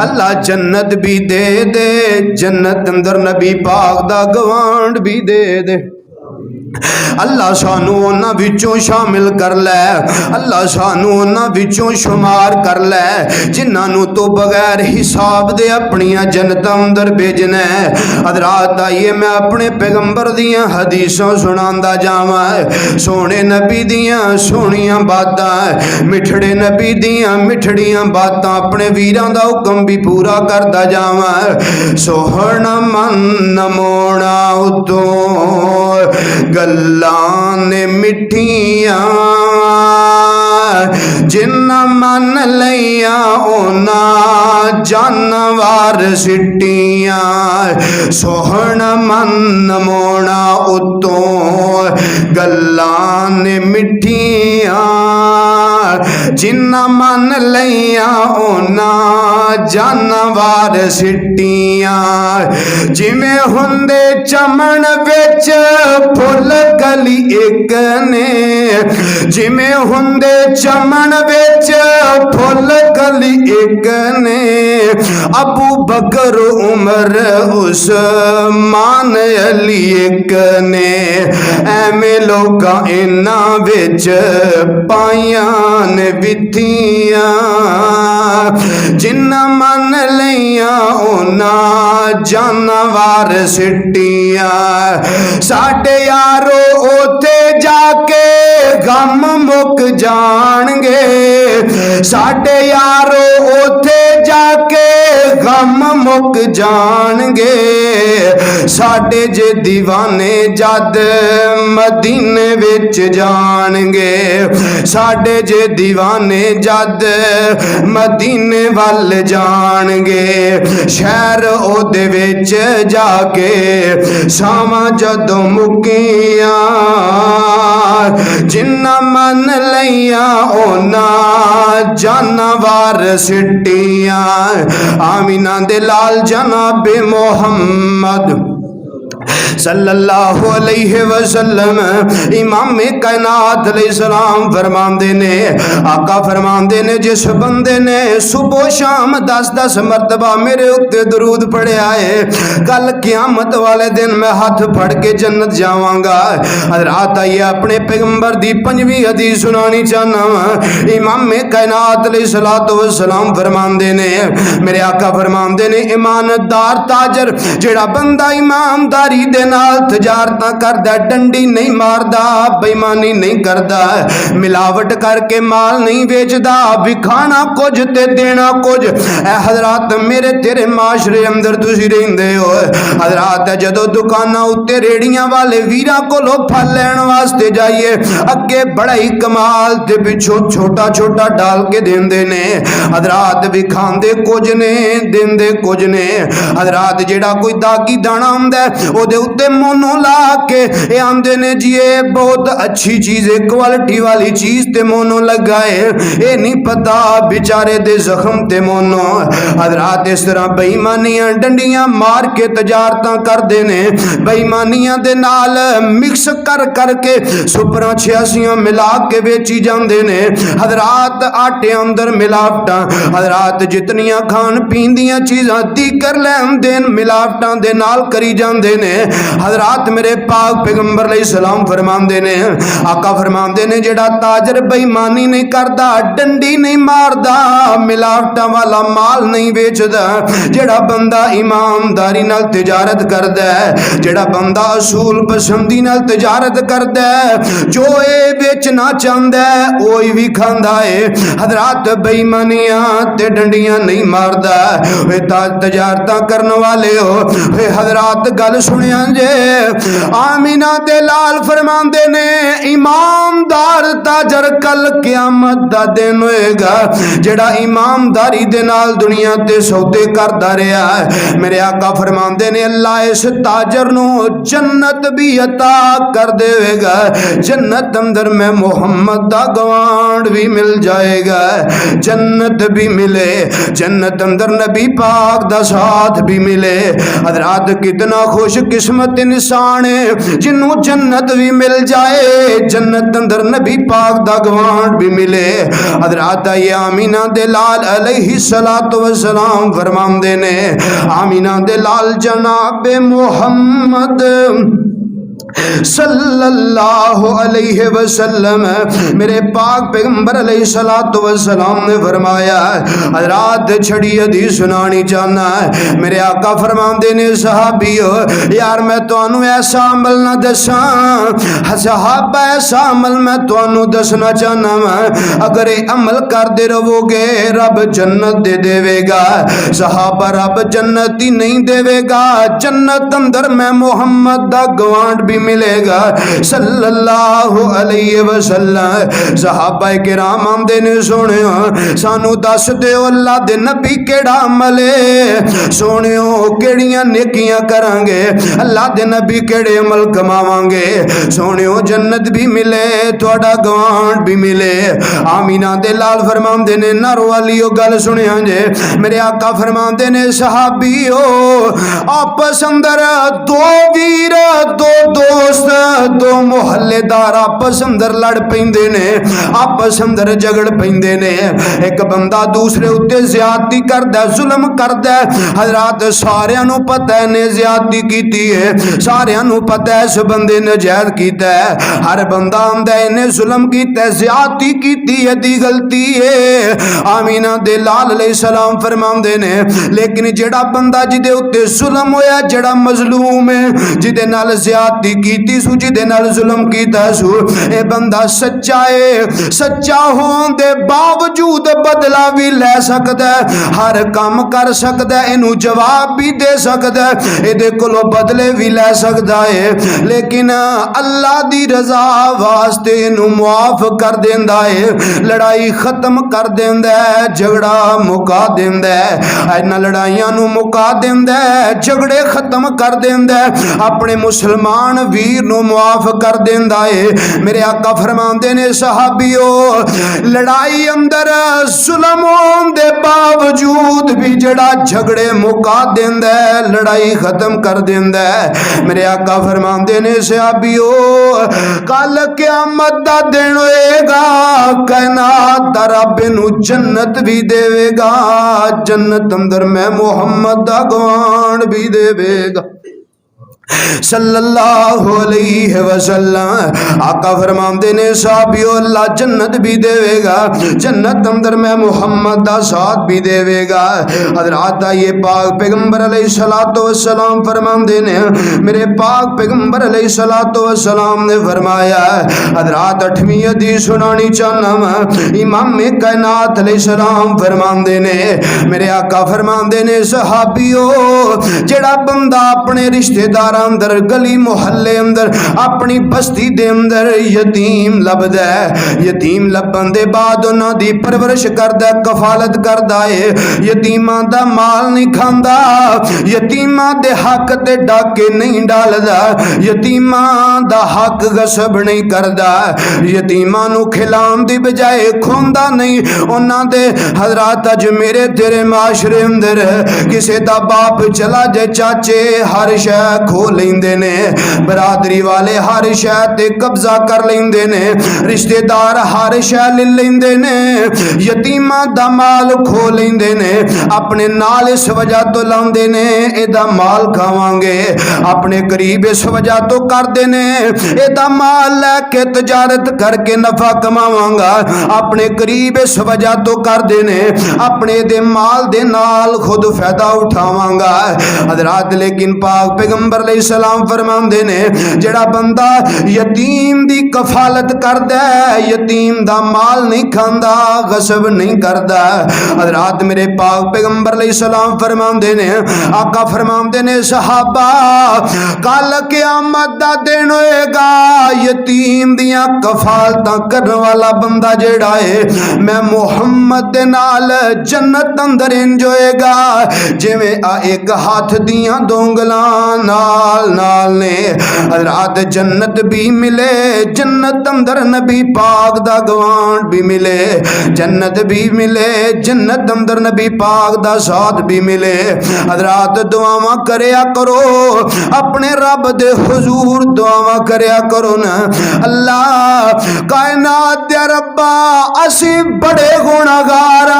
अल्लाह जन्नत भी दे दे, जन्नत अंदर नबी पाक दा गवांड भी दे दे। अल्लाह सानू उन्हां विचों शामिल कर लै, अल्लाह सानू उन्हां विचों शुमार कर लै जिन्हां नू तो बगैर हिसाब दे अपनियां जन्नतां अंदर भेजना है। हज़रात आइए मैं अपने पैगंबर दियां हदीसां सुणांदा जावां, सोने नबी दियां सोहणियां बातां, मिठड़े नबी दियां मिठड़ियां बातां, अपने वीरां दा हुक्म भी पूरा करदा जावां। सोहण मन मोना उतों गल्लां ने मिठियां, जिन्ना मन लैया ओना जानवर सिटियां। सोहण मन मोना उतों गल्लां ने मिठियां, जिन्ना मन लैया ओना जानवर सिटियां। जिवें हुंदे चमन विच फुल कली एक ने, जिवें हुंदे चमन विच फुल कली एक ने, अबू बकर उमर उस्मान अली एक ने। एवें लोकां इन्हां विच पाइयां ने विथियां, जिन्ना मन लैया ओना जानवर सिटियां। साडे यारो ओथे जाके गम मुक जाणगे, साडे यारो ओथे जाके गम मुक जाणगे। साडे जे दीवाने जद मदीने विच जाणगे, साडे जे दीवाने जद मदीने वल जाणगे। शहर ओदे विच जाके सावां जदों मुकियां, जिन्ना मन लैया ओना जानवर सिटियां। आमीना दे लाल जनाबे मोहम्मद सल्लल्लाहु अलैहि वसल्लम इमाम कायनात अलैहिस्सलाम फरमांदे ने, आका फरमांदे ने, जिस बंदे ने सुबह शाम 10-10 मरतबा मेरे उत्ते दरूद पढ़िया है, कल क़यामत वाले दिन मैं हाथ फड़ के जन्नत जावांगा। रात आइए अपने पैगंबर दी 5वीं हदीस सुनानी चाहना वा। इमाम कायनात अलैहिस्सलातु वस्सलाम फरमांदे ने, मेरे आका फरमांदे ने, ईमानदार ताजर जेड़ा बंदा ईमानदारी दे नाल तजारतां करदा, डंडी नहीं मारदा, बेईमानी नहीं करदा, मिलावट करके माल नहीं बेचदा, विखाना कुछ ते देना कुछ। ऐ हजरात मेरे तेरे माशरे अंदर तुसी रहिंदे हो। हजरात जदों दुकानां उत्ते रेड़ियां वाले वीरां कोलों फल लैण वास्ते जाइए, अगे बड़ा ही कमाल ते पिछों छोटा छोटा डाल के देंदे ने। हजरात विखांदे कुछ ने, देंदे कुछ ने। हजरात जेड़ा कोई दागी दाना हुंदा ओदे उत्ते मोनो ला के ये आंदे ने जी ये बहुत अच्छी चीज है, क्वालिटी वाली चीज ते मोनो लगाए, ये नहीं पता बेचारे दे जख्म ते मोनो। हजरात इस तरह बेईमानियां डंडियां मार के तजारतां करदे ने, बेईमानियां दे नाल मिक्स कर करके सुपरा 86 मिला के बेची जांदे ने। हजरात आटे अंदर मिलावटां, हजरात जितनियां खान पीन दियां चीज़ां दीकर लैन देन मिलावटां दे नाल करी जांदे ने। हजरात मेरे पाक पैगंबर अलैहिस्सलाम फरमांदे ने, आका फरमांदे ने, जेड़ा ताजर बेईमानी नहीं करदा, डंडी नहीं मारदा, मिलावटां वाला माल नहीं बेचदा, जेड़ा बंदा ईमानदारी नाल तिजारत करदा है, जेड़ा बंदा असूल पसंदी नाल तिजारत करदा है, जो ये बेचना चाहता है वही भी खांदा है। हजरात बेईमानियां ते डंडियां नहीं मारदा। वे तजारतां करने वाले हो, वे हजरात गल सुनिया जे, आमीना दे लाल फरमांदे ने, ईमानदार ताजर कल क़यामत दा दिन होएगा, जेड़ा ईमानदारी दे नाल दुनिया ते सौदे करदा रहा है। मेरे आका फरमांदे ने, अल्लाह इस ताजर नू जन्नत भी अता कर देगा, जन्नत अंदर में मोहम्मद दा गवांड भी मिल जाएगा, जन्नत भी मिले, जन्नत अंदर नबी पाक दा साथ भी मिले। हजरात कितना खुश किस्मत इंसान है जिन्हों जन्नत भी मिल जाए, जन्नत अंदर नबी पाक दा गवांड भी मिले। हजरात ये आमीना दे लाल अलैहिस्सलातु वस्सलाम फरमांदे ने, आमीना दे लाल जनाबे मोहम्मद सल्लल्लाहु अलैहि वसल्लम मेरे पाक पैगंबर अलैहिस्सलातु वस्सलाम ने फरमाया, हज़रात छड़ी हदीस सुनानी चाहना है। मेरे आका फरमाते ने सहाबियो यार मैं तुहानू ऐसा अमल ना दसा, सहाबा ऐसा अमल मैं तुहानू दसना चाहना वा, अगर ये अमल करते रहोगे रब जन्नत दे देवेगा। सहाबा रब जन्नत ही नहीं देवेगा, जन्नत अंदर मैं मुहम्मद दा गवांड भी मिलेगा सल्लल्लाहु अलैहि वसल्लम। सहाबा किराम आंदे ने सोनियो सानू दस दिओ अल्लाह दे नबी केड़ा अमल है, सोनियो केड़ियां नेकियां करांगे, अल्लाह दे नबी केड़े अमल कमावांगे, सोनियो जन्नत भी मिले थोड़ा गवांड भी मिले। आमीना दे लाल फरमांदे ने नर वालियो गल सुनिया जे मेरे आका फरमांदे ने सहाबियो आपस अंदर दो वीर दो दोस्त दो मोहल्लेदार आपस अंदर लड़ पैंदे ने, आपस अंदर झगड़ पैंदे ने। एक बंदा दूसरे उत्ते ज्यादती करदा जुल्म करदा, हजरात सारियां नू पता है ने ज्यादती कीती है, सारियां नू पता है इस बंदे ने जायज कीता है, हर बंदा आंदा है इन्हें जुल्म कीता ज्यादती कीती है दी गलती है। आमीना दे लाल अलैहिस्सलाम फरमांदे ने लेकिन जेड़ा बंदा जिदे उत्ते जुल्म होया, जेड़ा मजलूम है जिदे नाल ज्यादती कीती सु, जिदे नाल जुल्म कीता सु, ए बंदा सच्चा है, सच्चा होने दे बावजूद बदला भी ले सकदा है, हर काम कर सकदा है, इनू जवाब भी दे सकदा है, इहदे कोलों बदले भी ले सकदा है, लेकिन अल्लाह दी रजा वास्ते इनू मुआफ कर देंदा है, लड़ाई खत्म कर देंदा है, झगड़ा मुका देंदा है, इन्हां लड़ाइयां नू मुका देंदा है, झगड़े खत्म कर देंदा है, अपने मुसलमान वीर नू मुआफ कर देंदा है। मेरे आका फरमांदे ने सहाबियो लड़ाई अंदर जुल्म होने दे बावजूद भी जड़ा झगड़े मुका देंदा है, लड़ाई खत्म कर देंदा है। मेरे आका फरमांदे ने सहाबियो कल क़यामत दा दिन होएगा, कायनात दा रब नू जन्नत भी देवेगा, जन्नत अंदर मैं मुहम्मद दा गवांड भी देवेगा सल्लल्लाहु अलैहि वसल्लम। आका फरमाते ने साहबियों अल्लाह जन्नत भी देवेगा, जन्नत अंदर मैं मुहम्मद दा साथ भी देवेगा। हजरात ये पाक पैगंबर अलैहिस्सलातु वस्सलाम फरमाते ने, मेरे पाक पैगंबर अलैहिस्सलातु वस्सलाम ने फरमाया, हजरात 8वीं हदीस सुनानी चाहना वा। इमाम कायनात अलैहिस्सलाम फरमाते ने, मेरे आका फरमाते ने सहाबियों जेड़ा बंदा अपने रिश्तेदार अंदर गली मोहल्ले अंदर अपनी बस्ती दे अंदर यतीम लभदा है, यतीम लभन दे बाद उन्हां दी परवरिश करदा, कफालत करदा है, यतीमां दा माल नहीं खांदा, यतीमां दे हक ते डाके नहीं डालदा, यतीमां दा हक गसब नहीं करदा, यतीमां नू खिलाउण दी बजाए खोंदा नहीं। उन्हां दे हजरात अज मेरे तेरे माशरे अंदर किसे दा बाप चला जाए चाचे हर शह खो लेंदे ने, बरादरी वाले हर शह ते कब्जा कर लेंदे ने, रिश्तेदार हर शह ले लेंदे ने, यतीमां दा माल खो लेंदे ने, अपने नाल इस वजह तो लांदे ने एदा माल खावांगे, अपने करीब इस वजह तो करदे ने एदा माल लैके तजारत करके नफा कमावांगा, अपने करीब इस वजह तो करदे ने अपने दे माल दे नाल खुद फायदा उठावांगा। हजरात लेकिन पाक पैगंबर अलैहिस्सलाम फरमांदे ने जेड़ा बंदा यतीम दी कफालत करदा है, यतीम दा माल नहीं खांदा, गसब नहीं करदा। हजरात मेरे पाक पैगंबर अलैहिस्सलाम फरमांदे ने, आका फरमांदे ने सहाबा कल क़यामत दा दिन होएगा, यतीम दियां कफालतां करने वाला बंदा जेड़ा है मैं मुहम्मद दे नाल जन्नत अंदर इंज होएगा जिवें आ एक हाथ दियां दोंगलां नाल नाल ने। हजरात जन्नत भी मिले, जन्नत अंदर नबी पाक दा गवांड भी मिले, जन्नत भी मिले, जन्नत अंदर नबी पाक दा साथ भी मिले। हजरात दुआवां करया करो अपने रब दे हुजूर, दुआवां करया करो ना, अल्लाह कायनात दे रब्बा असी बड़े गुनाहगार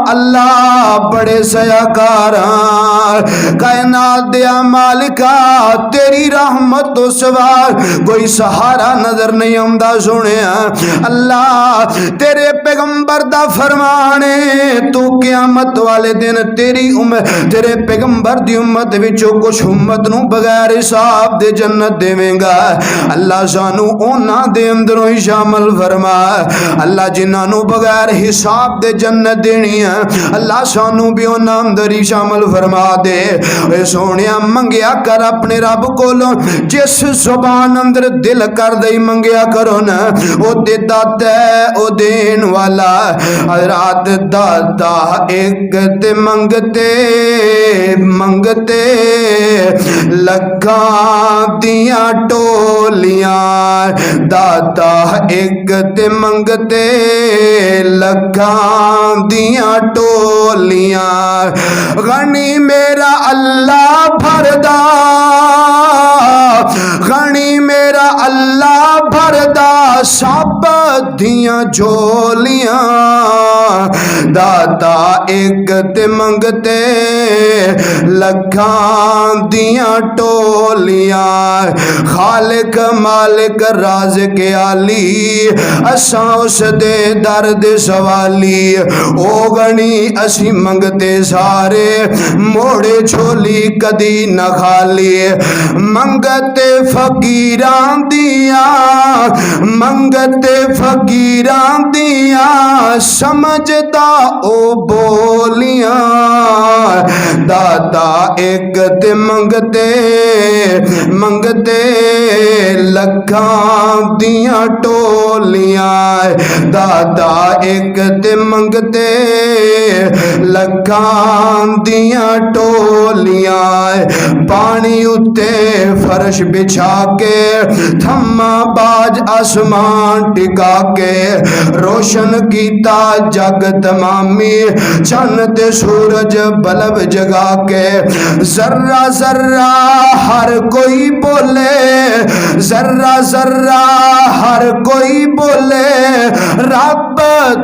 अल्लाह बड़े सयाकार, कायनात दे मालिका तेरी रहमत तो सिवा कोई सहारा नजर नहीं आंदा सोने। अल्लाह तेरे पैगंबर दा फरमान है तू क़यामत वाले दिन तेरी उम्मत तेरे पैगंबर दी उम्मत विचों कुछ उम्मत नूं बगैर हिसाब दे जन्नत देवेगा। अल्लाह सानू उन्हां दे अंदरों ही शामिल फरमा। अल्लाह जिन्हां नूं बगैर हिसाब दे जन्नत देनी है अल्लाह सानू भी उन्हां अंदर ही शामिल फरमा दे। ए सोनिया मंगिया कर अपने रब कोलों जिस जुबान अंदर दिल कर दे मंगिया करो ना ओ दे दाता ओ देन वाला। रात दादा एक ते मंगते मंगते लखा दिया टोलियां दादा एक ते मंगते लखा दिया टोलियां। गनी मेरा अल्लाह भरदा गनी मेरा अल्लाह भरदा सब दियां झोलियां दाता एक ते मंगते लखां दियां टोलियां। खालिक मालिक राज़िक आली असां उस दे दर दे सवाली। ओ गनी असी मंगते सारे मोड़े झोली कदी न खाली। मंगते फकीरां दिया मंगते फकीरां दिया समझदा ओ बोलियां दाता एक ते मंगते मंगते लखां दियां टोलियां दाता एक ते मंगते लखां दियां टोलियां। पानी उत्ते फर्श बिछा के थम्मा बाज आसमान टिका के रोशन कीता जग तमामी चन्न ते सूरज बल्ब जगा के। जर्रा जर्रा हर कोई बोले जर्रा जर्रा हर कोई बोले रब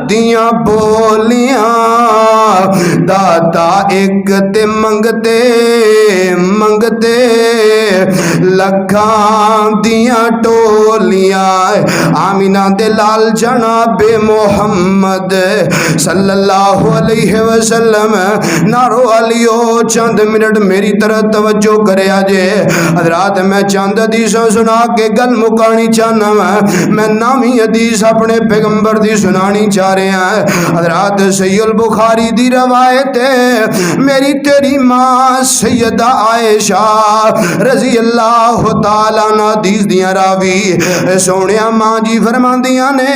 दियां बोलियां दाता एक ते मंगते मंगते लखां दियां टोलियां। आमीना दे लाल जनाबे मोहम्मद सल्लल्लाहु अलैहि वसल्लम नारो अलियो चंद मिनट मेरी तरफ तवज्जो करे जे। हजरात मैं चंद हदीस सुना के गल मुकानी चाहना मैं नामी हदीस अपने पैगंबर दी सुनानी चाह रहा। हजरात सैयद बुखारी दी रवायत है मेरी तेरी मां सैयदा आयशा रजी अल्लाह तआला ना हदीस दियां रावी सोनिया मां जी फरमांदियां ने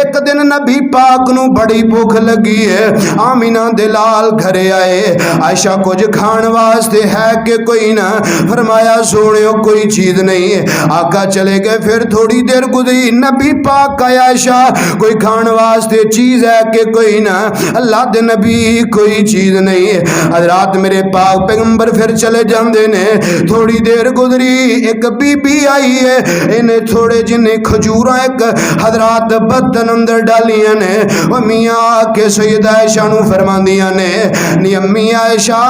एक दिन नबी पाक नू बड़ी भुख लगी है। आमीना दे लाल घरे आए आयशा कुछ खान वास्ते है कि कोई ना। फरमाया सोनियो कोई चीज नहीं है। आका चले गए फिर थोड़ी देर गुजरी नबी पाक आया आयशा कोई खान वास्ते चीज है कि कोई ना। अल्लाह दे नबी कोई चीज नहीं है। हजरात मेरे पाक पैगंबर फिर चले जाते ने। थोड़ी देर गुजरी एक बीबी आई है इन्हें थोड़े जिन्हें खजूरा एक हजरात बर्तन अंदर डालियां ने। वह मियाँ के सैयद आयशा नू फरमांदियां ने नी अम्मी आयशा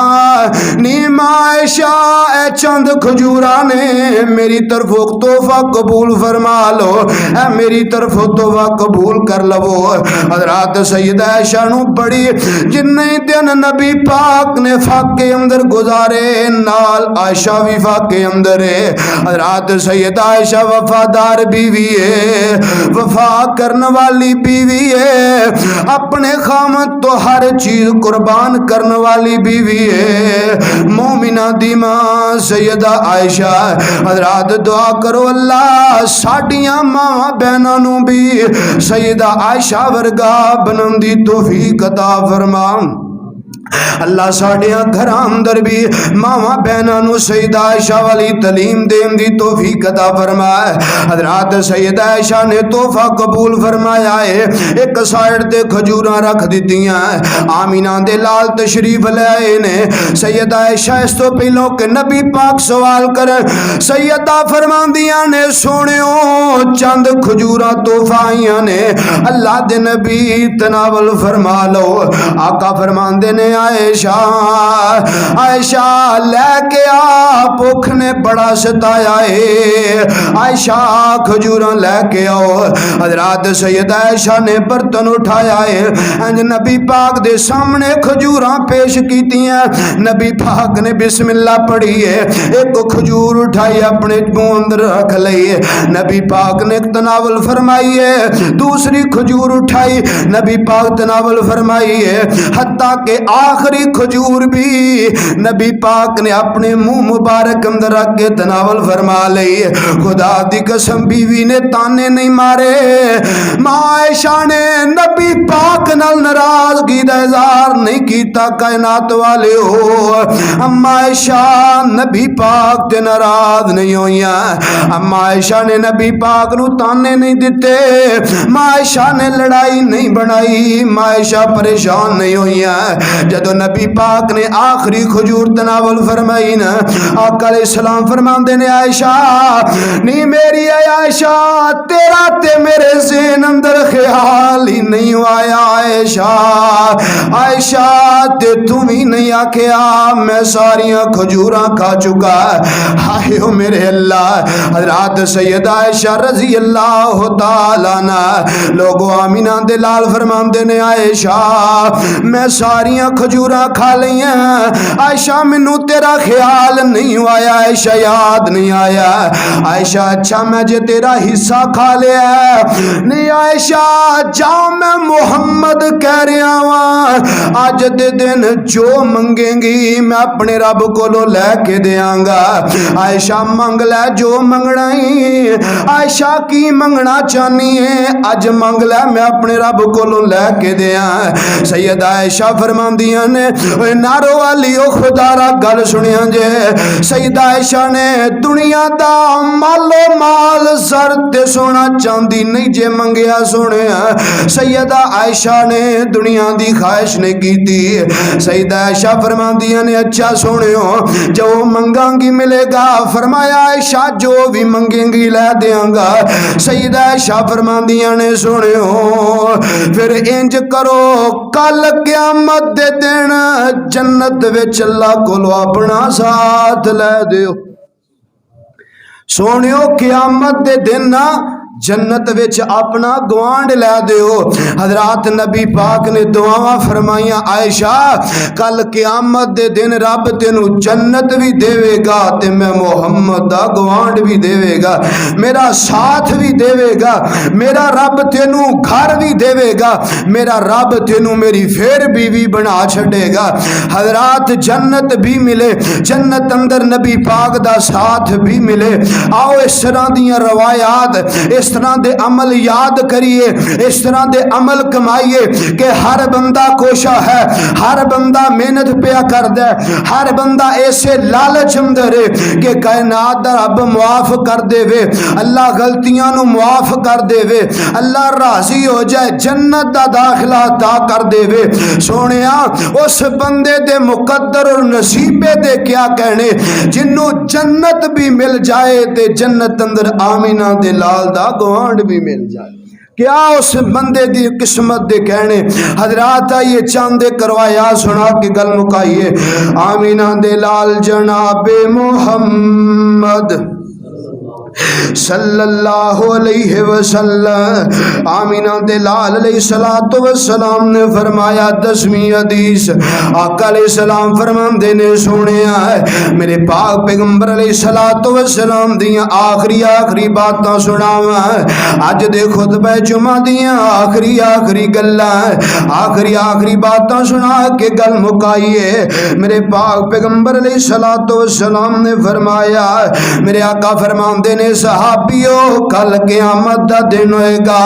नी मां आयशा ए चंद खजूरा ने मेरी तरफों तोहफा कबूल फरमा लो ए मेरी तरफों तोहफा कबूल कर लवो। हजरात सैयद आयशा नू बड़ी जिन्ने दिन नबी पाक ने फाके अंदर गुजारे नाल आयशा भी फाके अंदर है। हजरात सैयद आयशा वफादार बीवी है वफा करने वाली बीवी है अपने खामद तो हर चीज कुर्बान करने वाली बीवी है। मोमिना दी मां सैयदा आयशा हजरात दुआ करो अल्लाह साडियां मावां बहनां नू भी सैयदा आयशा वर्गा बनन दी तौफीक अता फरमा। अल्लाह साडियां घर अंदर भी मावा बहना नू सैयदा आयशा वाली तलीम देन दी तौफीक अता फरमाए। हजरात सैयदा आयशा ने तोहफा कबूल फरमाया है। एक साइड ते खजूरा रख दित्तियां। आमीना दे लाल तशरीफ ले आए ने। सैयदा आयशा इस तो पहलों के नबी पाक सवाल कर सैयदा फरमांदियां ने सोनियो चंद खजूरा तोहफा आईयां ने अल्लाह दे नबी तनावल फरमा लो। आका फरमांदे ने आयशा आयशा लेके आ भुख ने बड़ा सताया है, आयशा खजूर लैके आओ। हजरात सैयदा आयशा ने बर्तन उठाया है, इंज नबी पाक दे सामने खजूरां पेश कीतियां। नबी पाक ने बिस्मिल्लाह पढ़ी है, एक खजूर उठाई अपने मुंह अंदर रख ली है। नबी पाक ने तनावल फरमाई है, दूसरी खजूर उठाई, नबी पाक तनावल फरमाई है। हत्ता के आखिरी खजूर भी नबी पाक ने अपने मुंह मुबारक अंदर रख के तनावल फरमा ली है। खुदा दी कसम बीवी ने ताने नहीं मारे, मां आयशा ने नबी पाक नाल नाराजगी दा इजहार नहीं कीता। कायनात वाले हो, अम्मा आयशा नबी पाक ते नाराज नहीं होइया। अम्मा आयशा ने नबी पाक नू ताने नहीं दिते, मां आयशा ने लड़ाई नहीं बनाई, मां आयशा परेशान नहीं होइया। जदों नबी पाक ने आखिरी खजूर तनावल फरमाई ना, आका अलैहिस्सलाम फरमांदे ने आयशा नी मेरी आयशा तेरा ते मेरे ज़हन अंदर ख्याल ही नहीं आया। आयशा आयशा ते तुम ही नहीं आख्या, मैं सारियां खजूरां खा चुका। हाय ओ मेरे अल्लाह। हज़रत सैयदा आयशा रज़ी अल्लाह तआला अन्हा लोगो आमीना दे लाल फरमांदे ने आयशा मैं सारियां खजूरां खा लियां। आयशा मैनू तेरा ख्याल नहीं आया, आयशा याद नहीं आया। आयशा अच्छा मैं जे तेरा हिस्सा खा लिया नहीं। आयशा जाओ मैं मुहम्मद कह रहा वां, अज दे दिन जो मंगेंगी मैं अपने रब कोलों लैके देंगा। आयशा मंग लै जो मंगना ही। आयशा की मंगना चाहनी है अज मंग लै मैं अपने रब कोलों लैके दें। सैयदा आयशा फरमांदियां ने नारो वाली ओ खुदारा गल सुनिया जे। सैयदा आयशा ने दुनिया दा मालो माल सर ते सोना चांदी नहीं जे मंगया सोने। सैयदा आयशा ने दुनिया दी ख्वाहिश नहीं की। सैयदा आयशा फरमांदियां ने अच्छा सोनियो जो मंगांगी मिलेगा। फरमाया आयशा जो भी मंगेंगी लै देंगा। सैयदा आयशा फरमांदियां ने सुनियो फिर इंज करो कल क़यामत दे दिन जन्नत विच अल्लाह कोलों अपना साथ लै दियो। सोनियो क़यामत दे दिन ना जन्नत विच अपना गवांड लै दियो। हजरात नबी पाक ने दुआवां फरमाइयां आयशा कल क़यामत दे दिन रब तेनू जन्नत भी देवेगा ते मैं मुहम्मद दा गवांड भी देवेगा, मेरा साथ भी देवेगा, मेरा रब तेनू घर भी देवेगा, मेरा रब तेनू मेरी फिर बीवी बना छड़ेगा। हजरात जन्नत भी मिले, जन्नत अंदर नबी पाक दा साथ भी मिले। आओ इस तरह दियां रवायात इस तरह दे अमल याद करिए, इस तरह दे अमल कमाइए कि हर बंदा कोशा है, हर बंदा मेहनत पिया करदा है, हर बंदा ऐसे लालच अंदर है कि कायनात दा रब मुआफ कर देवे, अल्लाह गलतियां नू मुआफ कर देवे, अल्लाह राजी हो जाए, जन्नत दा दाखिला अता कर देवे। सोनिया उस बंदे दे मुकद्दर और नसीबे दे क्या कहने जिन्नू जन्नत भी मिल जाए ते जन्नत अंदर आमीना दे लाल दा गवांड भी मिल जाए। क्या उस बंदे दी किस्मत दे कहने। हजरात आइए चांदे करवाया सुना के गल मुकाइए। आमीना दे लाल जनाबे मोहम्मद सल्लल्लाहु अलैहि वसल्लम आमीना दे लाल अलैहिस्सलातु वस्सलाम ने फरमाया 10वीं हदीस आका अलैहिस्सलाम फरमांदे ने सुनिया मेरे पाक पैगंबर अलैहिस्सलातु वस्सलाम दियां आखिरी बातां सुनावा। अज दे खुतबे जुमा दियां आखिरी गल्लां आखिरी बातां सुना के गल मुकाइए। मेरे पाक पैगंबर अलैहिस्सलातु वस्सलाम ने फरमाया मेरे आका फरमांदे सहाबियो कल क़यामत दा दिन होएगा,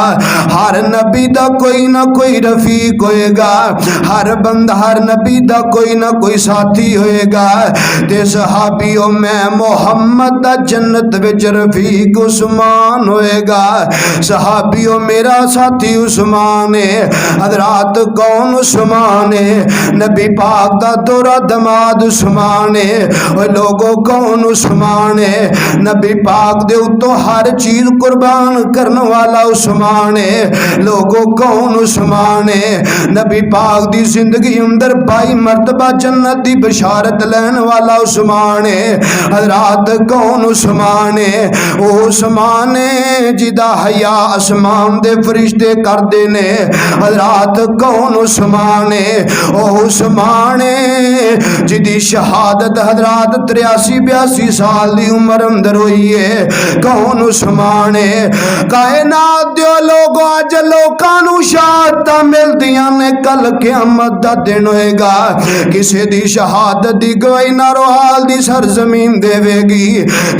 हर नबी दा कोई ना कोई रफीक होएगा, हर बंदा हर नबी दा कोई ना कोई साथी होएगा। ते सहाबियो मैं मुहम्मद दा जन्नत विच रफीक उस्मान होएगा। सहाबियो मेरा साथी उस्मान है। हजरात कौन उस्मान है? नबी पाक दा दोरा दमाद उस्मान है। लोगों कौन उस्मान है? नबी पाक दे उत्तों हर चीज कुर्बान करने वाला उस्मान है। लोगों कौन उस्मान है? नबी पाक दी जिंदगी अंदर 22 मरतबा जन्नत दी बशारत लैन वाला उस्मान है। हजरात कौन उस्मान है? ओ उस्मान है जिदा हया आसमान दे फरिश्ते करदे ने। हजरात कौन उस्मान है? ओ उस्मान है जिदी शहादत हजरात 83-82 साल दी उम्र अंदर हुई है। कौन उस्मान है? कायनात दे लोगों अज लोकां नूं शहादतां मिलदियां ने, कल क़यामत दा दिन होएगा किसे दी शहादत दी गवाही नारोहाल दी सरजमीन देवेगी,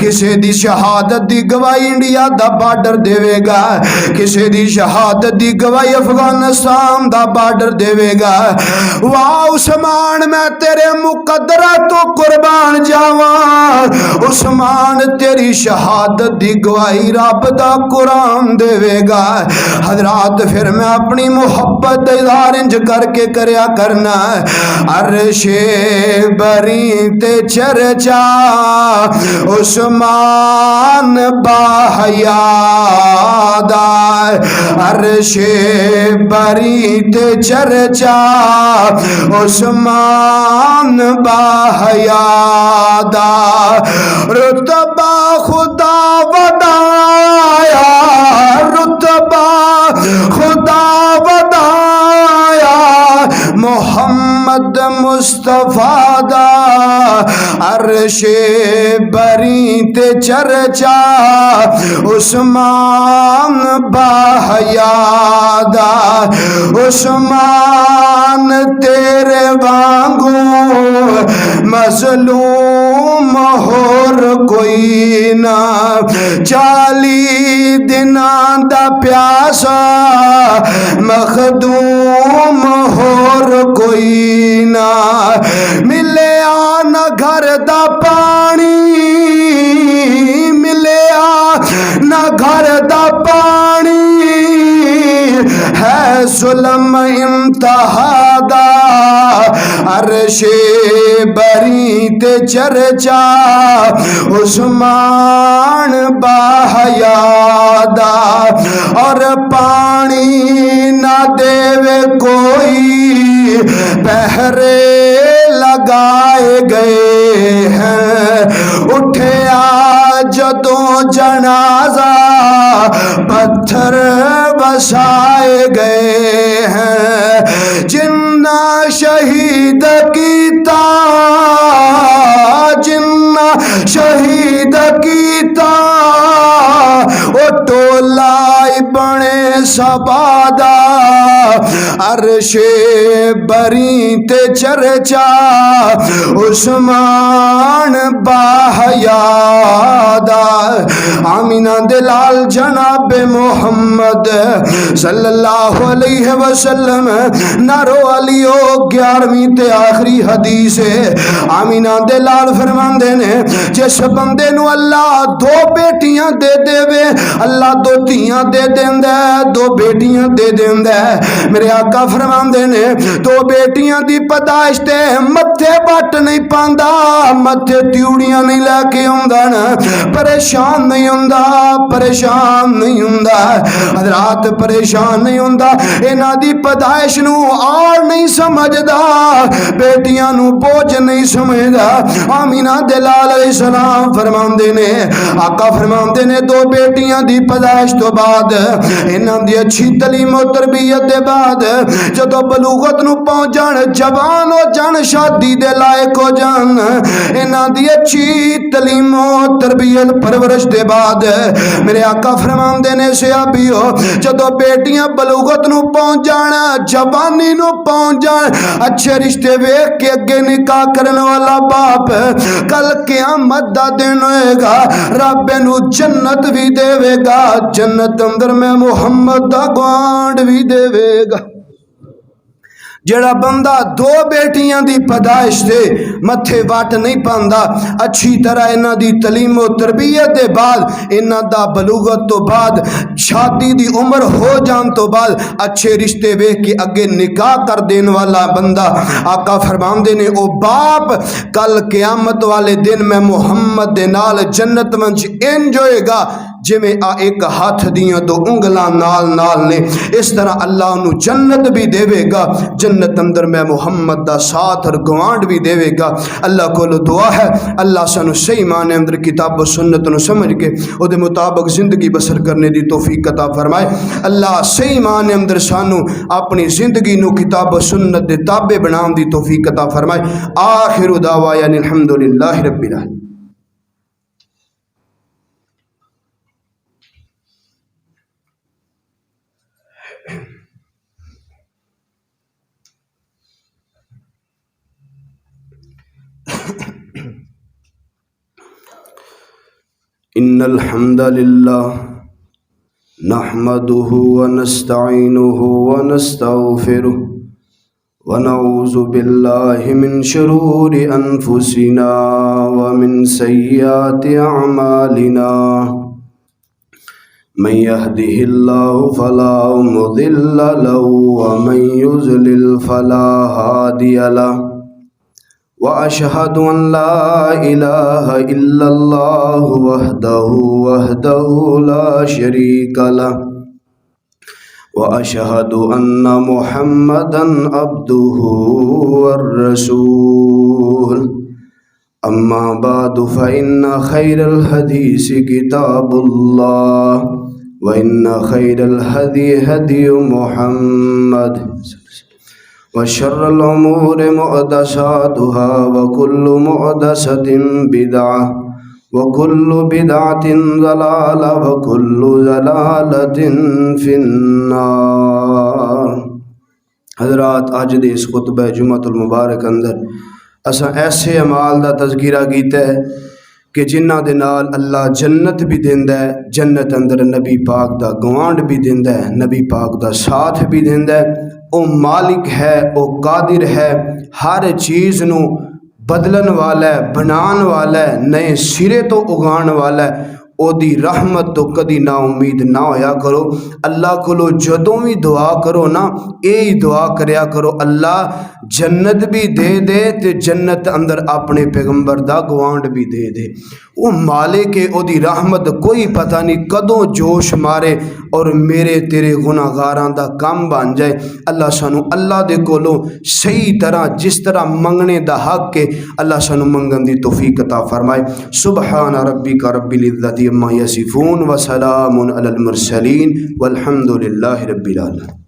किसे दी शहादत दी गवाही इंडिया दा बॉर्डर देवेगा, किसे दी शहादत दी गवाही अफगानिस्तान दा बॉर्डर देवेगा। वाह उस्मान मैं तेरे मुकद्दरा तो कुर्बान जावा। उस्मान तेरी शहादत दी गवाही रब दा कुरान देवेगा। हजरात फिर मैं अपनी मुहब्बत दा इज़हार इंज करके करया करना। अर्शे बरी ते चर्चा उस्मान बाहया दा, अर्शे बरी ते चर्चा उस्मान बाहया दा। रुतबा खुदा वदाया, रुतबा खुदा वदाया मोहम्मद मुस्तफा दा। अर्शे बरी ते चर्चा उस्मान बाहया दा। उस्मान तेरे वांगू मजलूम होर कोई ना, 40 दिनां दा प्यासा मखदूम होर कोई ना। मिले ना घर दा पानी, मिले ना घर दा पानी, है जुल्म इंतहा दा। अर्शे बरी ते चर्चा उस्मान बाहया दा। और पानी ना देवे कोई पहरे लगाए गए हैं। उठे जदों जनाजा पत्थर बसाए गए हैं। जिन्ना शहीद कीता, जिन्ना शहीद कीता ओ टोला बने सबादा। अर्शे बरी ते चर्चा उस्मान बाहया दा। आमीना दे लाल जनाब मोहम्मद सल्लल्लाहु अलैहि वसल्लम नारो अलियो 11वीं ते आखिरी हदीस है। आमीना दे लाल फरमांदे ने जिस बंदे नू अल्लाह 2 बेटियां दे देवे, अल्लाह 2 धीयां दे देंदा, 2 बेटियां दे देंदा। मेरे आका फरमांदे ने 2 बेटियां दी पैदाइश ते मत्थे बट नहीं पांदा, मत्थे त्यूड़ियां नहीं लेके आंदा ना, परेशान नहीं हुंदा, परेशान नहीं हुंदा। हजरात परेशान नहीं हुंदा, इन्हां दी पैदाइश नू और नहीं समझदा, बेटियां नू बोझ नहीं समझदा। आमीना दे लाल अलैहिस्सलाम फरमांदे ने, आका फरमांदे ने 2 बेटियां दी पैदाइश तो बाद इन्हां दी अच्छी तलीम और तरबियत दे बाद जदों बलूगत नू पहुंच जाण, जवान हो जाण, शादी दे लायक हो जाण, इन्हां दी अच्छी तलीम और तरबियत परवरिश दे बाद मेरे आका फरमांदे ने सहाबियो जदों बेटियां बलूगत नू पहुंच जाण, जवानी नू पहुंच जाण, अच्छे रिश्ते वेख के अगे निकाह करने वाला बाप कल क़यामत दा दिन होएगा, रब नू जन्नत भी देवेगा, जन्नत अंदर में मुहम्मद दा ग्वांड भी देवेगा। जेड़ा बंदा दो बेटियां दी पैदाइश से मथे वट नहीं पांदा, अच्छी तरह इन्हां दी तलीम और तरबियत दे बाद, इन्हां दा बलूगत तो बाद, शादी दी उम्र हो जान तो बाद अच्छे रिश्ते वेख के अगे निकाह कर देने वाला बंदा, आका फरमांदे ने ओ बाप कल क़यामत वाले दिन मैं मुहम्मद दे नाल जन्नत मंच इंज होएगा जिमें आ एक हाथ दियां दो उंगलां नाल नाल ने। इस तरह अल्लाह उन्हें जन्नत भी देवेगा, जन्नत अंदर मैं मुहम्मद दा साथ और गवांड भी देवेगा। अल्लाह को दुआ है अल्लाह सानू सही माने अंदर किताब और सुन्नत नू समझ के उहदे मुताबिक जिंदगी बसर करने दी तौफीक अता फरमाए। अल्लाह सही माने अंदर सानू अपनी जिंदगी नू किताब और सुन्नत दे ताबे बनाने दी तौफीक अता फरमाए। आखिरु दावाया अल्हम्दुलिल्लाहि रब्बिल आलमीन। इन्नल हम्दलिल्लाह नहमदुहु व नस्तईनुहु व नस्तगफिरुह व नऊज़ु बिल्लाहि मिन शुरूरि अनफुसिना व मिन सय्यिआति अअमालिना। मन यहदिहिल्लाहु फला मुदिल्ल लहु व मन युज़लिल फला हादिय लहु। व अशहदु अन ला इलाहा इल्लल्लाहु वहदहु ला शरीक लहु व अशहदु अन्न मुहम्मदन अब्दुहु वर रसूल। अम्मा बादु फ़इन्न खैरल हदीस किताबुल्लाह व इन्न खैरल हदी हदी मुहम्मद व शर्रल उमूर मुहदसातुहा व कुल्लु मुहदसतिन बिदअह व कुल्लु बिदअतिन ज़लाला व कुल्लु ज़लालतिन फिन्नार। हज़रात अज दे इस खुतबा जुम्मतुल मुबारक अंदर असां ऐसे अमाल दा तज़किरा कीता है कि जिन्हां दे नाल अल्लाह जन्नत भी देंदा है, जन्नत अंदर नबी पाक दा गवांड भी देंदा है, नबी पाक दा साथ भी देंदा है। ओ मालिक है, ओ कादिर है, हर चीज़ नू बदलन वाला है, बनाने वाला है, नए सिरे तो उगाने वाला है। ओदी रहमत तो कदी ना उम्मीद ना होया करो। अल्लाह को जदों भी दुआ करो ना, यही दुआ करया करो अल्लाह जन्नत भी दे दे ते जन्नत अंदर अपने पैगंबर दा गवांड भी दे दे। वो मालिक है, ओदी रहमत कोई पता नहीं कदों जोश मारे और मेरे तेरे गुनाहगारां दा काम बन जाए। अल्लाह सानू अल्लाह दे कोलों सही तरह जिस तरह मंगने दा हक के अल्लाह सानू मंगन दी तौफीक अता फरमाए। सुबहान रब्बिका रब्बिल इज्जति अम्मा यसिफून व सलामुन अलल मुरसलीन वल्हम्दुलिल्लाहि रब्बिल आलमीन।